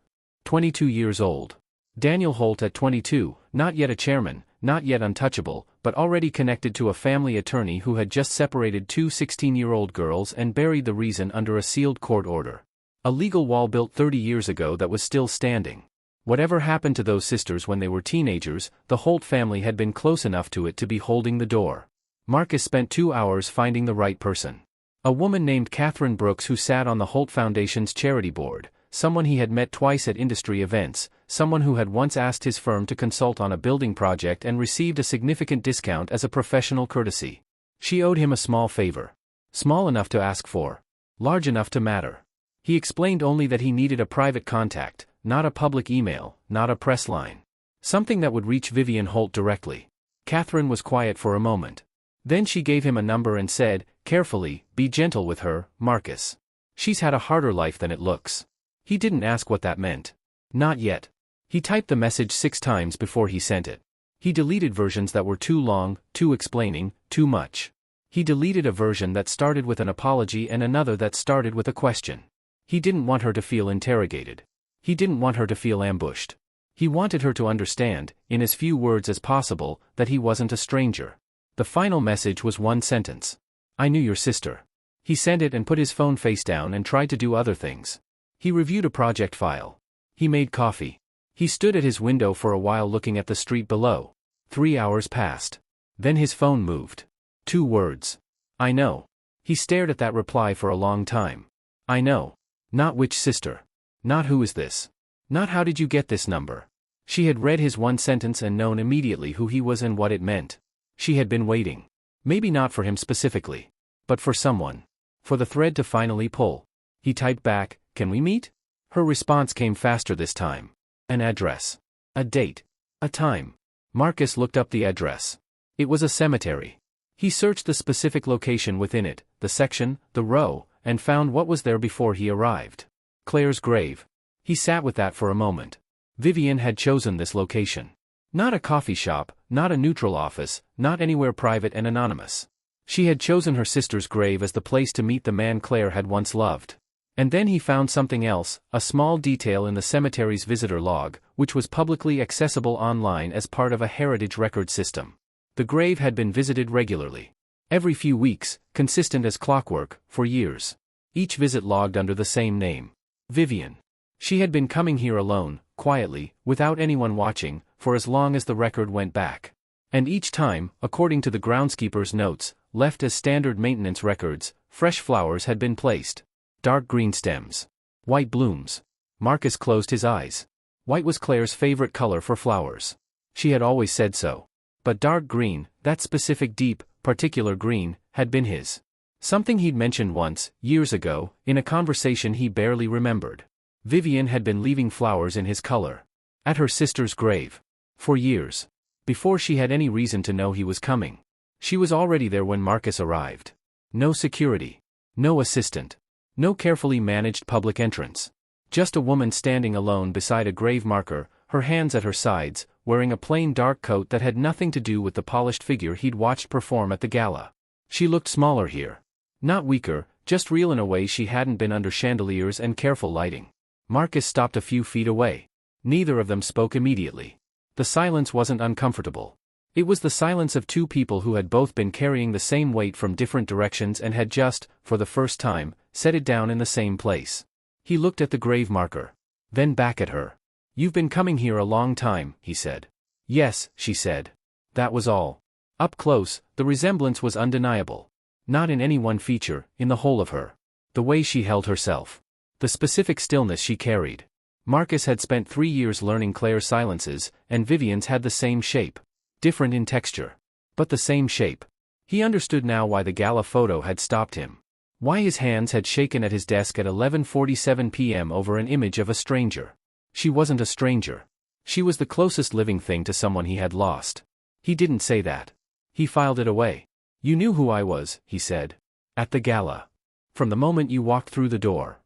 22 years old. Daniel Holt at 22, not yet a chairman, not yet untouchable, but already connected to a family attorney who had just separated two 16-year-old girls and buried the reason under a sealed court order. A legal wall built 30 years ago that was still standing. Whatever happened to those sisters when they were teenagers, the Holt family had been close enough to it to be holding the door. Marcus spent 2 hours finding the right person. A woman named Catherine Brooks who sat on the Holt Foundation's charity board, someone he had met twice at industry events, someone who had once asked his firm to consult on a building project and received a significant discount as a professional courtesy. She owed him a small favor. Small enough to ask for. Large enough to matter. He explained only that he needed a private contact, not a public email, not a press line. Something that would reach Vivian Holt directly. Catherine was quiet for a moment. Then she gave him a number and said, carefully, be gentle with her, Marcus. She's had a harder life than it looks. He didn't ask what that meant. Not yet. He typed the message 6 times before he sent it. He deleted versions that were too long, too explaining, too much. He deleted a version that started with an apology and another that started with a question. He didn't want her to feel interrogated. He didn't want her to feel ambushed. He wanted her to understand, in as few words as possible, that he wasn't a stranger. The final message was one sentence. I knew your sister. He sent it and put his phone face down and tried to do other things. He reviewed a project file. He made coffee. He stood at his window for a while looking at the street below. 3 hours passed. Then his phone moved. 2 words. I know. He stared at that reply for a long time. I know. Not which sister. Not who is this. Not how did you get this number. She had read his one sentence and known immediately who he was and what it meant. She had been waiting. Maybe not for him specifically. But for someone. For the thread to finally pull. He typed back, can we meet? Her response came faster this time. An address. A date. A time. Marcus looked up the address. It was a cemetery. He searched the specific location within it, the section, the row, and found what was there before he arrived. Claire's grave. He sat with that for a moment. Vivian had chosen this location. Not a coffee shop, not a neutral office, not anywhere private and anonymous. She had chosen her sister's grave as the place to meet the man Claire had once loved. And then he found something else, a small detail in the cemetery's visitor log, which was publicly accessible online as part of a heritage record system. The grave had been visited regularly. Every few weeks, consistent as clockwork, for years. Each visit logged under the same name. Vivian. She had been coming here alone, quietly, without anyone watching, for as long as the record went back. And each time, according to the groundskeeper's notes, left as standard maintenance records, fresh flowers had been placed. Dark green stems. White blooms. Marcus closed his eyes. White was Claire's favorite color for flowers. She had always said so. But dark green, that specific deep, particular green, had been his. Something he'd mentioned once, years ago, in a conversation he barely remembered. Vivian had been leaving flowers in his color. At her sister's grave. For years. Before she had any reason to know he was coming. She was already there when Marcus arrived. No security. No assistant. No carefully managed public entrance. Just a woman standing alone beside a grave marker, her hands at her sides, wearing a plain dark coat that had nothing to do with the polished figure he'd watched perform at the gala. She looked smaller here. Not weaker, just real in a way she hadn't been under chandeliers and careful lighting. Marcus stopped a few feet away. Neither of them spoke immediately. The silence wasn't uncomfortable. It was the silence of 2 people who had both been carrying the same weight from different directions and had just, for the first time, set it down in the same place. He looked at the grave marker. Then back at her. You've been coming here a long time, he said. Yes, she said. That was all. Up close, the resemblance was undeniable. Not in any one feature, in the whole of her. The way she held herself. The specific stillness she carried. Marcus had spent 3 years learning Claire's silences, and Vivian's had the same shape. Different in texture. But the same shape. He understood now why the gala photo had stopped him. Why his hands had shaken at his desk at 11:47 p.m. over an image of a stranger. She wasn't a stranger. She was the closest living thing to someone he had lost. He didn't say that. He filed it away. You knew who I was, he said. At the gala. From the moment you walked through the door.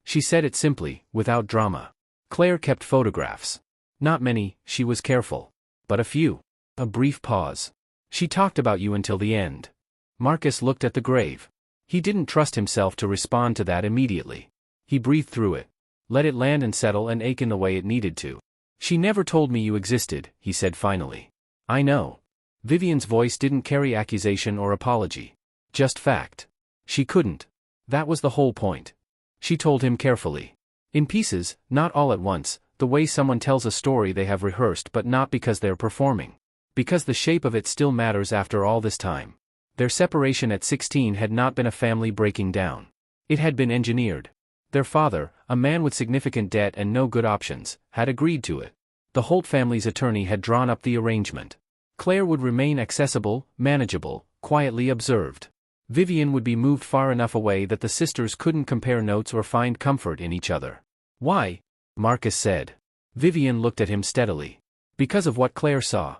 She said it simply, without drama. Claire kept photographs. Not many, she was careful. But a few. A brief pause. She talked about you until the end. Marcus looked at the grave. He didn't trust himself to respond to that immediately. He breathed through it. Let it land and settle and ache in the way it needed to. She never told me you existed, he said finally. I know. Vivian's voice didn't carry accusation or apology. Just fact. She couldn't. That was the whole point. She told him carefully. In pieces, not all at once, the way someone tells a story they have rehearsed but not because they're performing. Because the shape of it still matters after all this time. Their separation at 16 had not been a family breaking down. It had been engineered. Their father, a man with significant debt and no good options, had agreed to it. The Holt family's attorney had drawn up the arrangement. Claire would remain accessible, manageable, quietly observed. Vivian would be moved far enough away that the sisters couldn't compare notes or find comfort in each other. Why? Marcus said. Vivian looked at him steadily. Because of what Claire saw.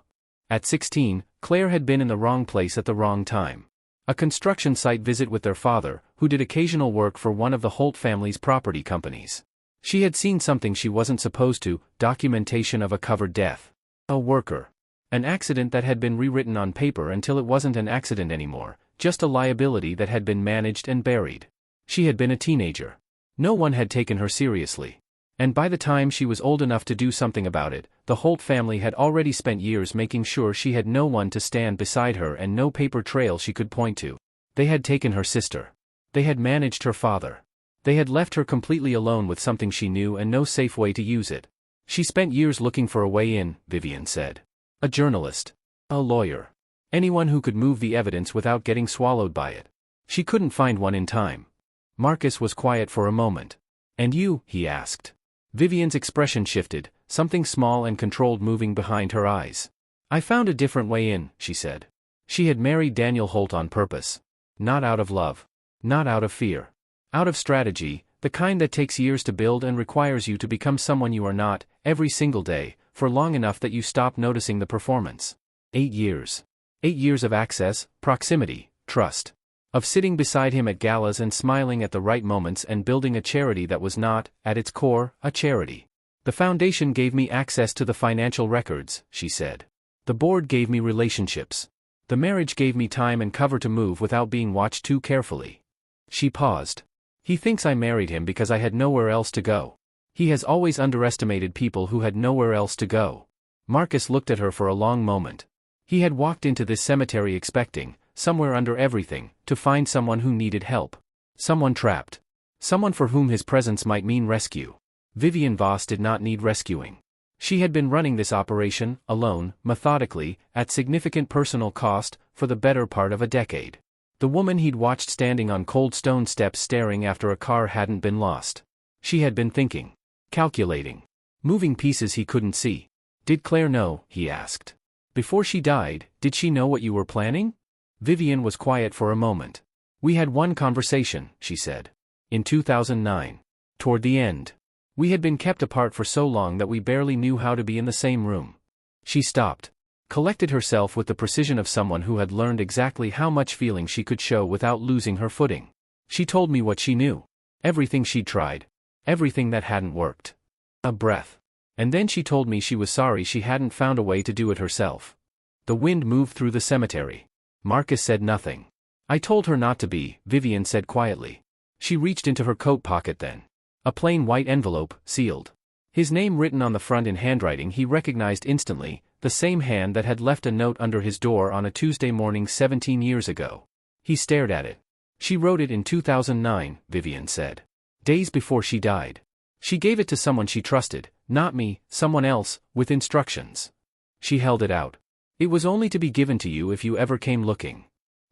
At 16, Claire had been in the wrong place at the wrong time. A construction site visit with their father, who did occasional work for one of the Holt family's property companies. She had seen something she wasn't supposed to, documentation of a covered death. A worker. An accident that had been rewritten on paper until it wasn't an accident anymore, just a liability that had been managed and buried. She had been a teenager. No one had taken her seriously. And by the time she was old enough to do something about it, the Holt family had already spent years making sure she had no one to stand beside her and no paper trail she could point to. They had taken her sister. They had managed her father. They had left her completely alone with something she knew and no safe way to use it. She spent years looking for a way in, Vivian said. A journalist. A lawyer. Anyone who could move the evidence without getting swallowed by it. She couldn't find one in time. Marcus was quiet for a moment. And you? He asked. Vivian's expression shifted, something small and controlled moving behind her eyes. I found a different way in, she said. She had married Daniel Holt on purpose. Not out of love. Not out of fear. Out of strategy, the kind that takes years to build and requires you to become someone you are not, every single day, for long enough that you stop noticing the performance. 8 years. 8 years of access, proximity, trust. Of sitting beside him at galas and smiling at the right moments and building a charity that was not, at its core, a charity. The foundation gave me access to the financial records, she said. The board gave me relationships. The marriage gave me time and cover to move without being watched too carefully. She paused. He thinks I married him because I had nowhere else to go. He has always underestimated people who had nowhere else to go. Marcus looked at her for a long moment. He had walked into this cemetery expecting, somewhere under everything, to find someone who needed help. Someone trapped. Someone for whom his presence might mean rescue. Vivian Voss did not need rescuing. She had been running this operation, alone, methodically, at significant personal cost, for the better part of a decade. The woman he'd watched standing on cold stone steps staring after a car hadn't been lost. She had been thinking. Calculating. Moving pieces he couldn't see. Did Claire know? He asked. Before she died, did she know what you were planning? Vivian was quiet for a moment. We had one conversation, she said. In 2009. Toward the end. We had been kept apart for so long that we barely knew how to be in the same room. She stopped. Collected herself with the precision of someone who had learned exactly how much feeling she could show without losing her footing. She told me what she knew. Everything she'd tried. Everything that hadn't worked. A breath. And then she told me she was sorry she hadn't found a way to do it herself. The wind moved through the cemetery. Marcus said nothing. I told her not to be, Vivian said quietly. She reached into her coat pocket then. A plain white envelope, sealed. His name written on the front in handwriting he recognized instantly, the same hand that had left a note under his door on a Tuesday morning 17 years ago. He stared at it. She wrote it in 2009, Vivian said. Days before she died. She gave it to someone she trusted, not me, someone else, with instructions. She held it out. It was only to be given to you if you ever came looking.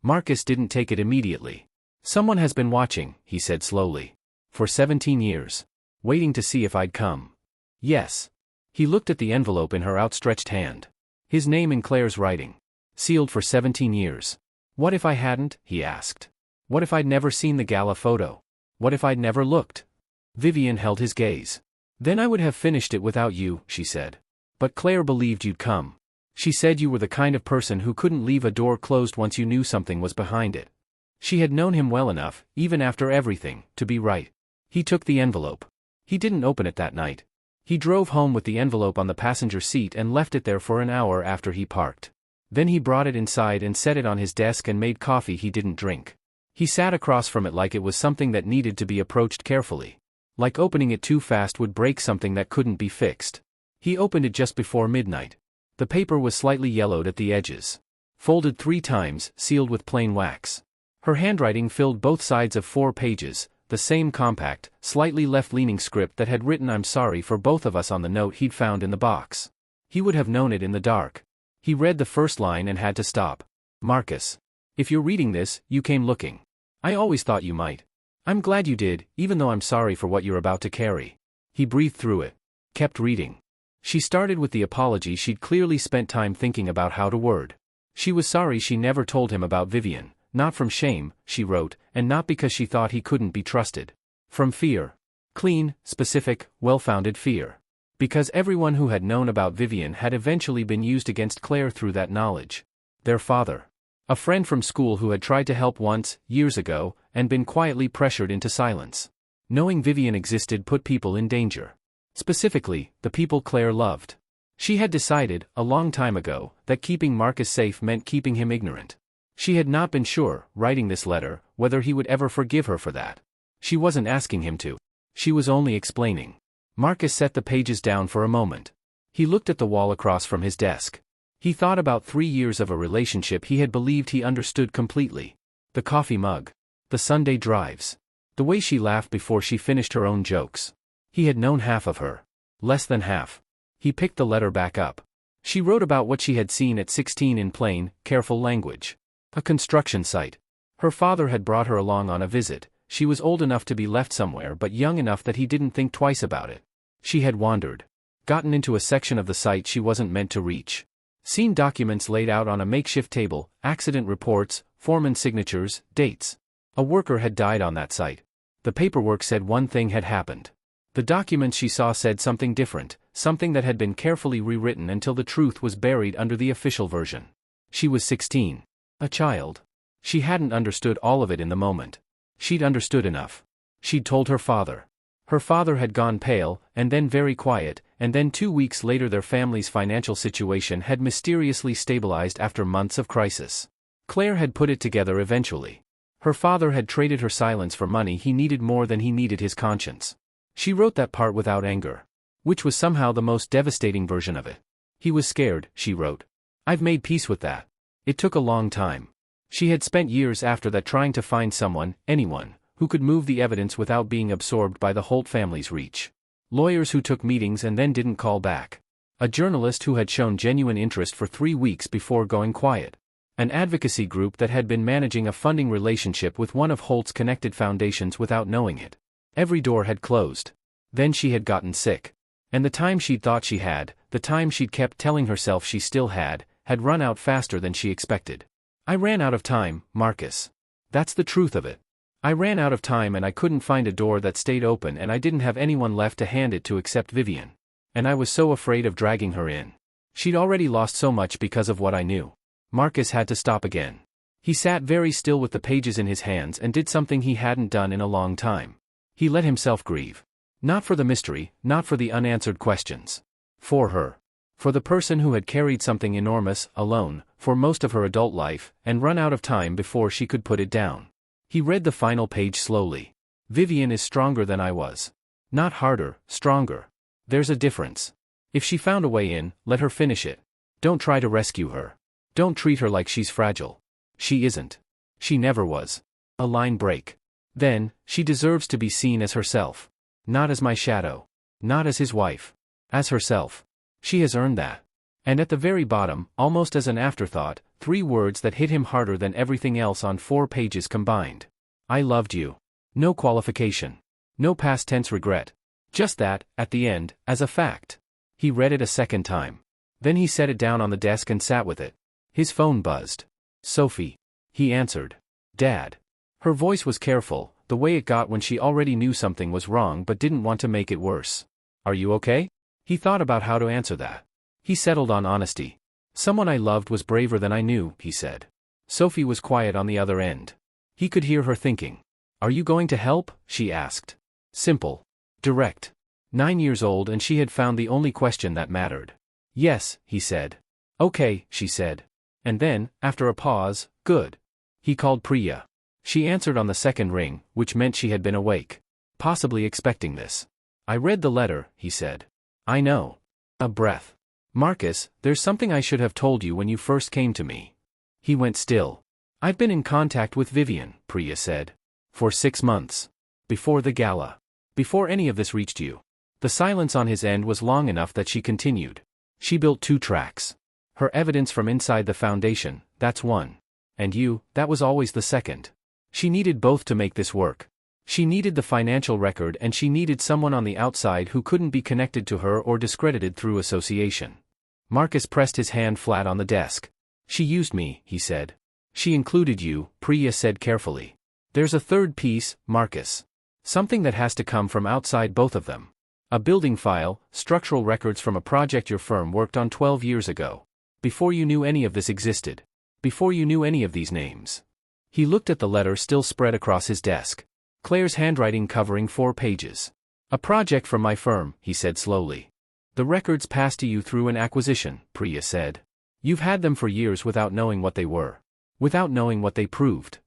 Marcus didn't take it immediately. Someone has been watching, he said slowly. For 17 years. Waiting to see if I'd come. Yes. He looked at the envelope in her outstretched hand. His name in Claire's writing. Sealed for 17 years. What if I hadn't? He asked. What if I'd never seen the gala photo? What if I'd never looked? Vivian held his gaze. Then I would have finished it without you, she said. But Claire believed you'd come. She said you were the kind of person who couldn't leave a door closed once you knew something was behind it. She had known him well enough, even after everything, to be right. He took the envelope. He didn't open it that night. He drove home with the envelope on the passenger seat and left it there for an hour after he parked. Then he brought it inside and set it on his desk and made coffee he didn't drink. He sat across from it like it was something that needed to be approached carefully. Like opening it too fast would break something that couldn't be fixed. He opened it just before midnight. The paper was slightly yellowed at the edges. Folded 3 times, sealed with plain wax. Her handwriting filled both sides of 4 pages, the same compact, slightly left-leaning script that had written "I'm sorry for both of us" on the note he'd found in the box. He would have known it in the dark. He read the first line and had to stop. Marcus. If you're reading this, you came looking. I always thought you might. I'm glad you did, even though I'm sorry for what you're about to carry. He breathed through it. Kept reading. She started with the apology she'd clearly spent time thinking about how to word. She was sorry she never told him about Vivian, not from shame, she wrote, and not because she thought he couldn't be trusted. From fear. Clean, specific, well-founded fear. Because everyone who had known about Vivian had eventually been used against Claire through that knowledge. Their father. A friend from school who had tried to help once, years ago, and been quietly pressured into silence. Knowing Vivian existed put people in danger. Specifically, the people Claire loved. She had decided, a long time ago, that keeping Marcus safe meant keeping him ignorant. She had not been sure, writing this letter, whether he would ever forgive her for that. She wasn't asking him to. She was only explaining. Marcus set the pages down for a moment. He looked at the wall across from his desk. He thought about 3 years of a relationship he had believed he understood completely. The coffee mug. The Sunday drives. The way she laughed before she finished her own jokes. He had known half of her. Less than half. He picked the letter back up. She wrote about what she had seen at 16 in plain, careful language. A construction site. Her father had brought her along on a visit. She was old enough to be left somewhere but young enough that he didn't think twice about it. She had wandered. Gotten into a section of the site she wasn't meant to reach. Seen documents laid out on a makeshift table, accident reports, foreman signatures, dates. A worker had died on that site. The paperwork said one thing had happened. The documents she saw said something different, something that had been carefully rewritten until the truth was buried under the official version. She was 16. A child. She hadn't understood all of it in the moment. She'd understood enough. She'd told her father. Her father had gone pale, and then very quiet, and then 2 weeks later their family's financial situation had mysteriously stabilized after months of crisis. Claire had put it together eventually. Her father had traded her silence for money he needed more than he needed his conscience. She wrote that part without anger. Which was somehow the most devastating version of it. He was scared, she wrote. I've made peace with that. It took a long time. She had spent years after that trying to find someone, anyone, who could move the evidence without being absorbed by the Holt family's reach. Lawyers who took meetings and then didn't call back. A journalist who had shown genuine interest for 3 weeks before going quiet. An advocacy group that had been managing a funding relationship with one of Holt's connected foundations without knowing it. Every door had closed. Then she had gotten sick. And the time she'd thought she had, the time she'd kept telling herself she still had run out faster than she expected. I ran out of time, Marcus. That's the truth of it. I ran out of time and I couldn't find a door that stayed open and I didn't have anyone left to hand it to except Vivian. And I was so afraid of dragging her in. She'd already lost so much because of what I knew. Marcus had to stop again. He sat very still with the pages in his hands and did something he hadn't done in a long time. He let himself grieve. Not for the mystery, not for the unanswered questions. For her. For the person who had carried something enormous, alone, for most of her adult life, and run out of time before she could put it down. He read the final page slowly. Vivian is stronger than I was. Not harder, stronger. There's a difference. If she found a way in, let her finish it. Don't try to rescue her. Don't treat her like she's fragile. She isn't. She never was. A line break. Then, she deserves to be seen as herself. Not as my shadow. Not as his wife. As herself. She has earned that. And at the very bottom, almost as an afterthought, 3 words that hit him harder than everything else on 4 pages combined. I loved you. No qualification. No past tense regret. Just that, at the end, as a fact. He read it a second time. Then he set it down on the desk and sat with it. His phone buzzed. Sophie. He answered. Dad. Her voice was careful, the way it got when she already knew something was wrong but didn't want to make it worse. Are you okay? He thought about how to answer that. He settled on honesty. Someone I loved was braver than I knew, he said. Sophie was quiet on the other end. He could hear her thinking. Are you going to help? She asked. Simple. Direct. 9 years old and she had found the only question that mattered. Yes, he said. Okay, she said. And then, after a pause, good. He called Priya. She answered on the second ring, which meant she had been awake. Possibly expecting this. I read the letter, he said. I know. A breath. Marcus, there's something I should have told you when you first came to me. He went still. I've been in contact with Vivian, Priya said. For 6 months. Before the gala. Before any of this reached you. The silence on his end was long enough that she continued. She built 2 tracks. Her evidence from inside the foundation, that's one. And you, that was always the second. She needed both to make this work. She needed the financial record and she needed someone on the outside who couldn't be connected to her or discredited through association. Marcus pressed his hand flat on the desk. She used me, he said. She included you, Priya said carefully. There's a third piece, Marcus. Something that has to come from outside both of them. A building file, structural records from a project your firm worked on 12 years ago. Before you knew any of this existed. Before you knew any of these names. He looked at the letter still spread across his desk. Claire's handwriting covering 4 pages. A project from my firm, he said slowly. The records passed to you through an acquisition, Priya said. You've had them for years without knowing what they were. Without knowing what they proved.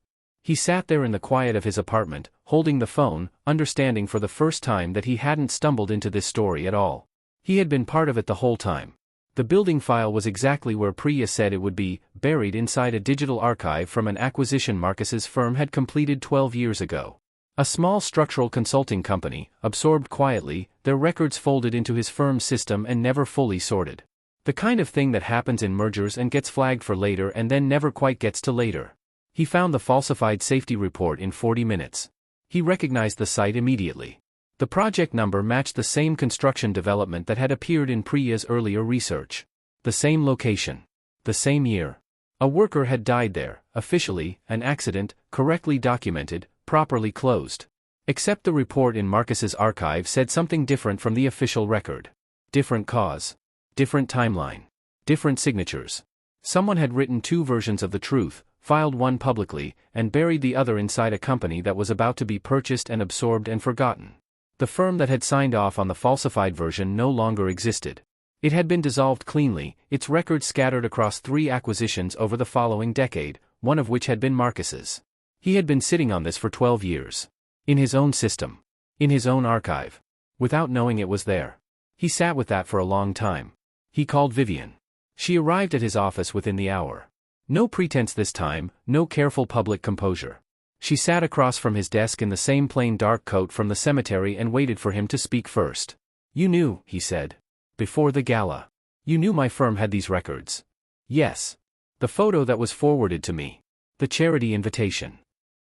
He sat there in the quiet of his apartment, holding the phone, understanding for the first time that he hadn't stumbled into this story at all. He had been part of it the whole time. The building file was exactly where Priya said it would be, buried inside a digital archive from an acquisition Marcus's firm had completed 12 years ago. A small structural consulting company, absorbed quietly, their records folded into his firm's system and never fully sorted. The kind of thing that happens in mergers and gets flagged for later and then never quite gets to later. He found the falsified safety report in 40 minutes. He recognized the site immediately. The project number matched the same construction development that had appeared in Priya's earlier research. The same location. The same year. A worker had died there, officially, an accident, correctly documented, properly closed. Except the report in Marcus's archive said something different from the official record. Different cause. Different timeline. Different signatures. Someone had written 2 versions of the truth, filed one publicly, and buried the other inside a company that was about to be purchased and absorbed and forgotten. The firm that had signed off on the falsified version no longer existed. It had been dissolved cleanly, its records scattered across 3 acquisitions over the following decade, one of which had been Marcus's. He had been sitting on this for 12 years. In his own system. In his own archive. Without knowing it was there. He sat with that for a long time. He called Vivian. She arrived at his office within the hour. No pretense this time, no careful public composure. She sat across from his desk in the same plain dark coat from the cemetery and waited for him to speak first. You knew, he said. Before the gala. You knew my firm had these records. Yes. The photo that was forwarded to me. The charity invitation.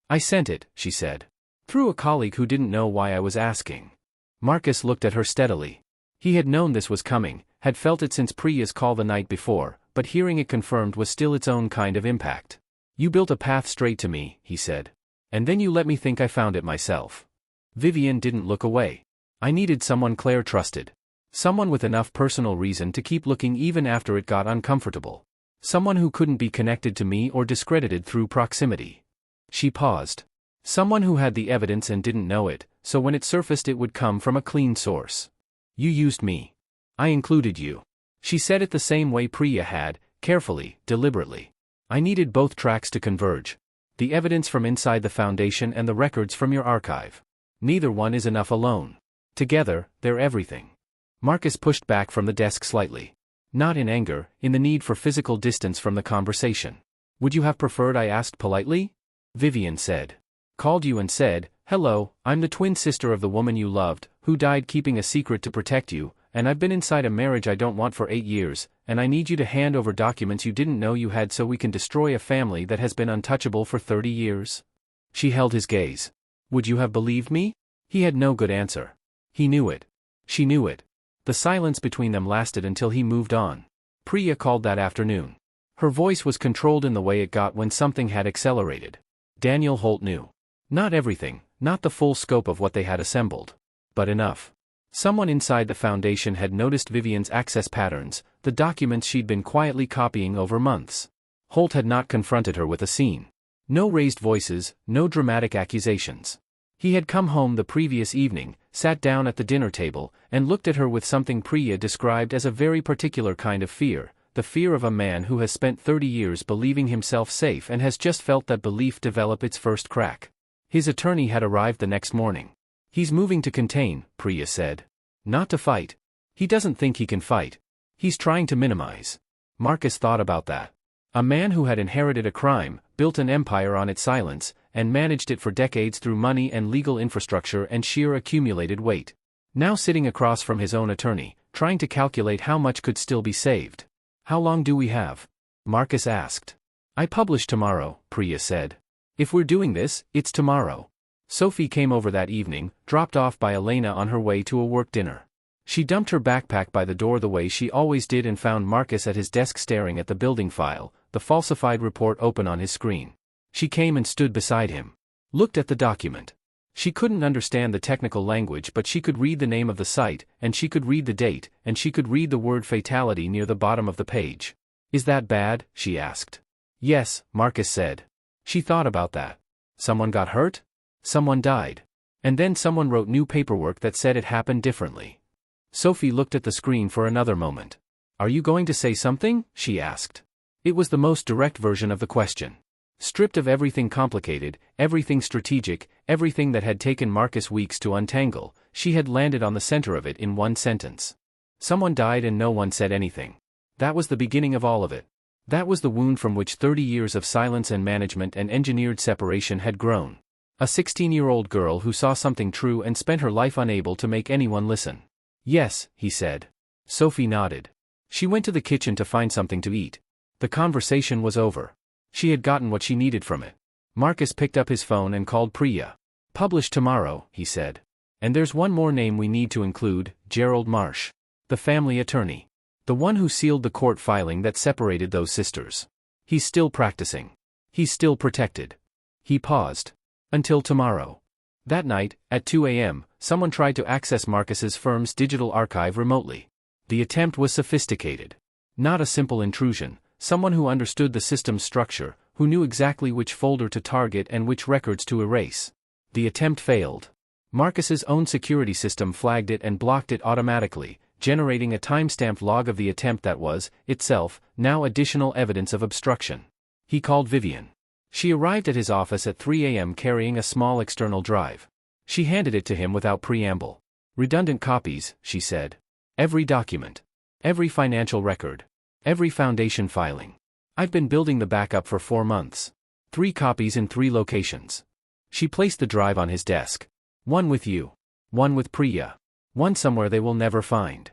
I sent it, she said. Through a colleague who didn't know why I was asking. Marcus looked at her steadily. He had known this was coming, had felt it since Priya's call the night before, but hearing it confirmed was still its own kind of impact. You built a path straight to me, he said. And then you let me think I found it myself. Vivian didn't look away. I needed someone Claire trusted. Someone with enough personal reason to keep looking even after it got uncomfortable. Someone who couldn't be connected to me or discredited through proximity. She paused. Someone who had the evidence and didn't know it, so when it surfaced it would come from a clean source. You used me. I included you. She said it the same way Priya had, carefully, deliberately. I needed both tracks to converge. The evidence from inside the foundation and the records from your archive. Neither one is enough alone. Together, they're everything. Marcus pushed back from the desk slightly. Not in anger, in the need for physical distance from the conversation. Would you have preferred I asked politely? Vivian said. Called you and said, hello, I'm the twin sister of the woman you loved, who died keeping a secret to protect you, and I've been inside a marriage I don't want for 8 years, and I need you to hand over documents you didn't know you had so we can destroy a family that has been untouchable for 30 years. She held his gaze. Would you have believed me? He had no good answer. He knew it. She knew it. The silence between them lasted until he moved on. Priya called that afternoon. Her voice was controlled in the way it got when something had accelerated. Daniel Holt knew. Not everything, not the full scope of what they had assembled. But enough. Someone inside the foundation had noticed Vivian's access patterns, the documents she'd been quietly copying over months. Holt had not confronted her with a scene. No raised voices, no dramatic accusations. He had come home the previous evening, sat down at the dinner table, and looked at her with something Priya described as a very particular kind of fear, the fear of a man who has spent 30 years believing himself safe and has just felt that belief develop its first crack. His attorney had arrived the next morning. He's moving to contain, Priya said. Not to fight. He doesn't think he can fight. He's trying to minimize. Marcus thought about that. A man who had inherited a crime, built an empire on its silence, and managed it for decades through money and legal infrastructure and sheer accumulated weight. Now sitting across from his own attorney, trying to calculate how much could still be saved. How long do we have? Marcus asked. I publish tomorrow, Priya said. If we're doing this, it's tomorrow. Sophie came over that evening, dropped off by Elena on her way to a work dinner. She dumped her backpack by the door the way she always did and found Marcus at his desk staring at the building file, the falsified report open on his screen. She came and stood beside him. Looked at the document. She couldn't understand the technical language but she could read the name of the site, and she could read the date, and she could read the word fatality near the bottom of the page. Is that bad? She asked. Yes, Marcus said. She thought about that. Someone got hurt? Someone died. And then someone wrote new paperwork that said it happened differently. Sophie looked at the screen for another moment. Are you going to say something? She asked. It was the most direct version of the question. Stripped of everything complicated, everything strategic, everything that had taken Marcus weeks to untangle, she had landed on the center of it in one sentence. Someone died and no one said anything. That was the beginning of all of it. That was the wound from which 30 years of silence and management and engineered separation had grown. A 16-year-old girl who saw something true and spent her life unable to make anyone listen. Yes, he said. Sophie nodded. She went to the kitchen to find something to eat. The conversation was over. She had gotten what she needed from it. Marcus picked up his phone and called Priya. Published tomorrow, he said. And there's one more name we need to include, Gerald Marsh. The family attorney. The one who sealed the court filing that separated those sisters. He's still practicing. He's still protected. He paused. Until tomorrow. That night, at 2 a.m., someone tried to access Marcus's firm's digital archive remotely. The attempt was sophisticated. Not a simple intrusion. Someone who understood the system's structure, who knew exactly which folder to target and which records to erase. The attempt failed. Marcus's own security system flagged it and blocked it automatically, generating a timestamped log of the attempt that was, itself, now additional evidence of obstruction. He called Vivian. She arrived at his office at 3 a.m. carrying a small external drive. She handed it to him without preamble. Redundant copies, she said. Every document. Every financial record. Every foundation filing. I've been building the backup for 4 months. 3 copies in 3 locations. She placed the drive on his desk. One with you. One with Priya. One somewhere they will never find.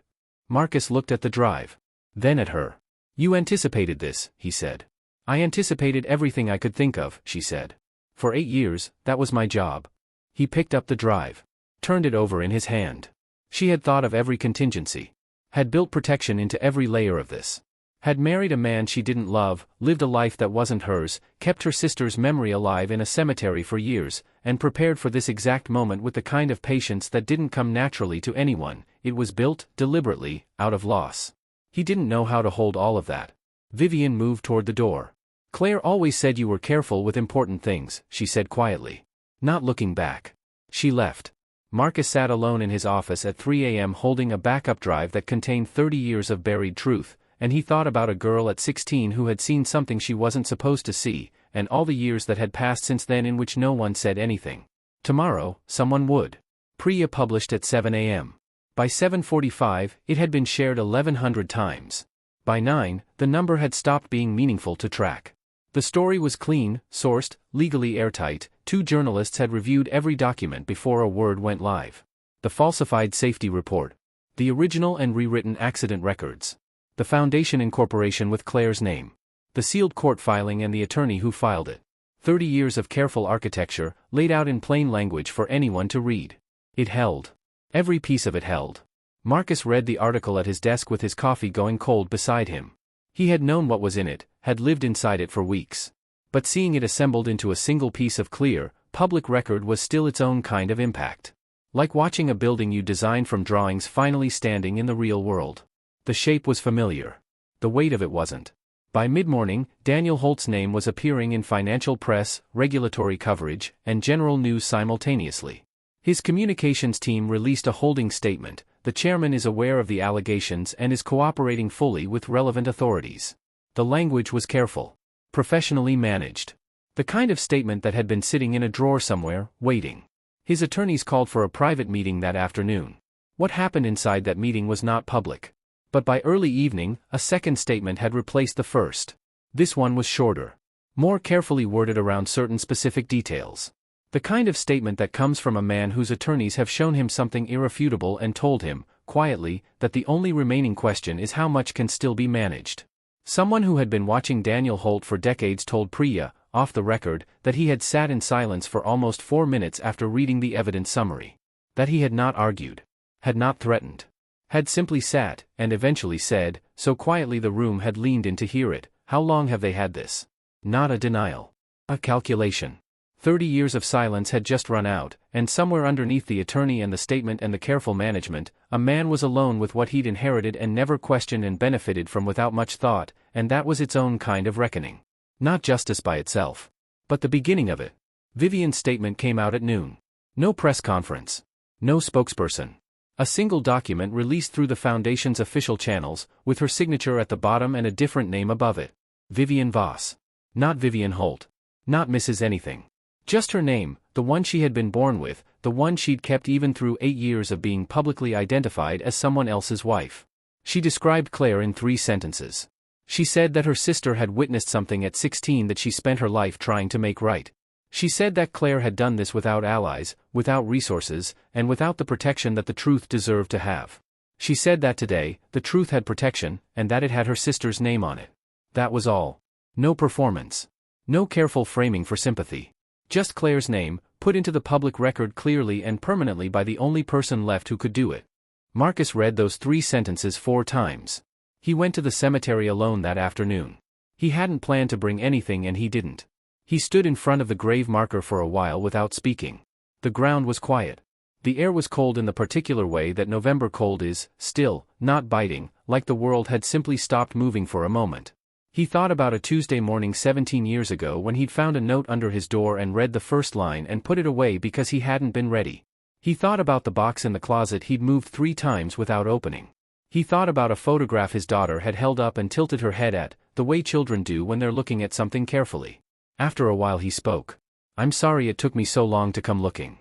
Marcus looked at the drive. Then at her. You anticipated this, he said. I anticipated everything I could think of, she said. For 8 years, that was my job. He picked up the drive. Turned it over in his hand. She had thought of every contingency. Had built protection into every layer of this. Had married a man she didn't love, lived a life that wasn't hers, kept her sister's memory alive in a cemetery for years, and prepared for this exact moment with the kind of patience that didn't come naturally to anyone. It was built, deliberately, out of loss. He didn't know how to hold all of that. Vivian moved toward the door. Claire always said you were careful with important things, she said quietly. Not looking back. She left. Marcus sat alone in his office at 3 a.m. holding a backup drive that contained 30 years of buried truth, and he thought about a girl at 16 who had seen something she wasn't supposed to see, and all the years that had passed since then in which no one said anything. Tomorrow, someone would. Priya published at 7 a.m. By 7:45, it had been shared 1,100 times. By 9, the number had stopped being meaningful to track. The story was clean, sourced, legally airtight. 2 journalists had reviewed every document before a word went live. The falsified safety report. The original and rewritten accident records. The foundation incorporation with Claire's name. The sealed court filing and the attorney who filed it. 30 years of careful architecture, laid out in plain language for anyone to read. It held. Every piece of it held. Marcus read the article at his desk with his coffee going cold beside him. He had known what was in it, had lived inside it for weeks. But seeing it assembled into a single piece of clear, public record was still its own kind of impact. Like watching a building you designed from drawings finally standing in the real world. The shape was familiar. The weight of it wasn't. By mid-morning, Daniel Holt's name was appearing in financial press, regulatory coverage, and general news simultaneously. His communications team released a holding statement. The chairman is aware of the allegations and is cooperating fully with relevant authorities. The language was careful. Professionally managed. The kind of statement that had been sitting in a drawer somewhere, waiting. His attorneys called for a private meeting that afternoon. What happened inside that meeting was not public. But by early evening, a second statement had replaced the first. This one was shorter. More carefully worded around certain specific details. The kind of statement that comes from a man whose attorneys have shown him something irrefutable and told him, quietly, that the only remaining question is how much can still be managed. Someone who had been watching Daniel Holt for decades told Priya, off the record, that he had sat in silence for almost 4 minutes after reading the evidence summary. That he had not argued. Had not threatened. Had simply sat, and eventually said, so quietly the room had leaned in to hear it, how long have they had this? Not a denial. A calculation. 30 years of silence had just run out, and somewhere underneath the attorney and the statement and the careful management, a man was alone with what he'd inherited and never questioned and benefited from without much thought, and that was its own kind of reckoning. Not justice by itself, but the beginning of it. Vivian's statement came out at noon. No press conference. No spokesperson. A single document released through the Foundation's official channels, with her signature at the bottom and a different name above it. Vivian Voss. Not Vivian Holt. Not Mrs. Anything. Just her name, the one she had been born with, the one she'd kept even through 8 years of being publicly identified as someone else's wife. She described Claire in 3 sentences. She said that her sister had witnessed something at 16 that she spent her life trying to make right. She said that Claire had done this without allies, without resources, and without the protection that the truth deserved to have. She said that today, the truth had protection, and that it had her sister's name on it. That was all. No performance. No careful framing for sympathy. Just Claire's name, put into the public record clearly and permanently by the only person left who could do it. Marcus read those 3 sentences 4 times. He went to the cemetery alone that afternoon. He hadn't planned to bring anything and he didn't. He stood in front of the grave marker for a while without speaking. The ground was quiet. The air was cold in the particular way that November cold is, still, not biting, like the world had simply stopped moving for a moment. He thought about a Tuesday morning 17 years ago when he'd found a note under his door and read the first line and put it away because he hadn't been ready. He thought about the box in the closet he'd moved 3 times without opening. He thought about a photograph his daughter had held up and tilted her head at, the way children do when they're looking at something carefully. After a while he spoke. "I'm sorry it took me so long to come looking."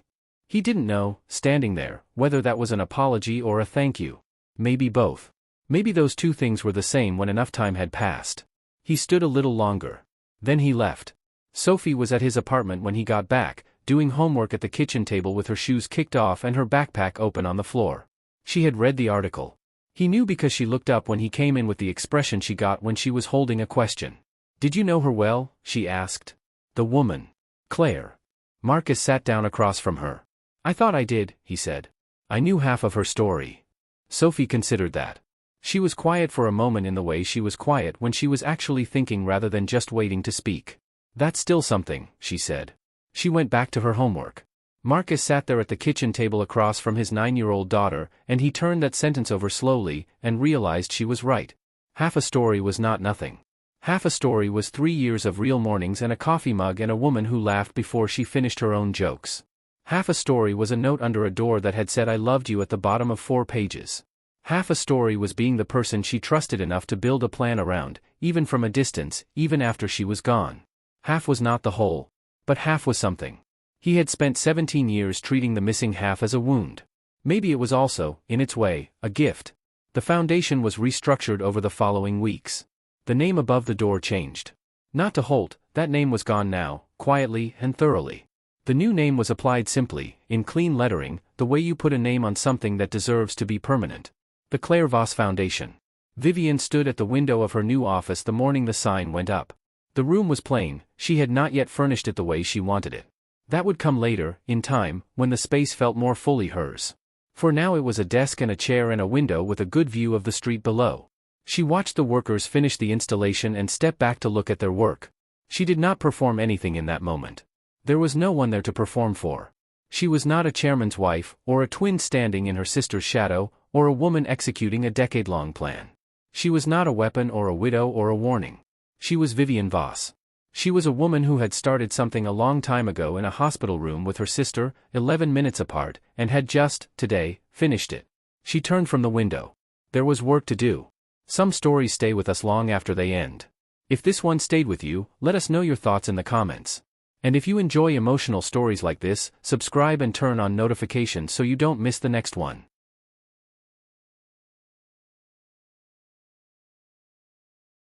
He didn't know, standing there, whether that was an apology or a thank you. Maybe both. Maybe those 2 things were the same when enough time had passed. He stood a little longer. Then he left. Sophie was at his apartment when he got back, doing homework at the kitchen table with her shoes kicked off and her backpack open on the floor. She had read the article. He knew because she looked up when he came in with the expression she got when she was holding a question. "Did you know her well?" she asked. "The woman. Claire." Marcus sat down across from her. "I thought I did," he said. "I knew half of her story." Sophie considered that. She was quiet for a moment in the way she was quiet when she was actually thinking rather than just waiting to speak. "That's still something," she said. She went back to her homework. Marcus sat there at the kitchen table across from his 9-year-old daughter, and he turned that sentence over slowly, and realized she was right. Half a story was not nothing. Half a story was 3 years of real mornings and a coffee mug and a woman who laughed before she finished her own jokes. Half a story was a note under a door that had said "I loved you" at the bottom of 4 pages. Half a story was being the person she trusted enough to build a plan around, even from a distance, even after she was gone. Half was not the whole. But half was something. He had spent 17 years treating the missing half as a wound. Maybe it was also, in its way, a gift. The Foundation was restructured over the following weeks. The name above the door changed. Not to Holt, that name was gone now, quietly and thoroughly. The new name was applied simply, in clean lettering, the way you put a name on something that deserves to be permanent. The Claire Voss Foundation. Vivian stood at the window of her new office the morning the sign went up. The room was plain, she had not yet furnished it the way she wanted it. That would come later, in time, when the space felt more fully hers. For now it was a desk and a chair and a window with a good view of the street below. She watched the workers finish the installation and step back to look at their work. She did not perform anything in that moment. There was no one there to perform for. She was not a chairman's wife, or a twin standing in her sister's shadow, or a woman executing a decade-long plan. She was not a weapon or a widow or a warning. She was Vivian Voss. She was a woman who had started something a long time ago in a hospital room with her sister, 11 minutes apart, and had just, today, finished it. She turned from the window. There was work to do. Some stories stay with us long after they end. If this one stayed with you, let us know your thoughts in the comments. And if you enjoy emotional stories like this, subscribe and turn on notifications so you don't miss the next one.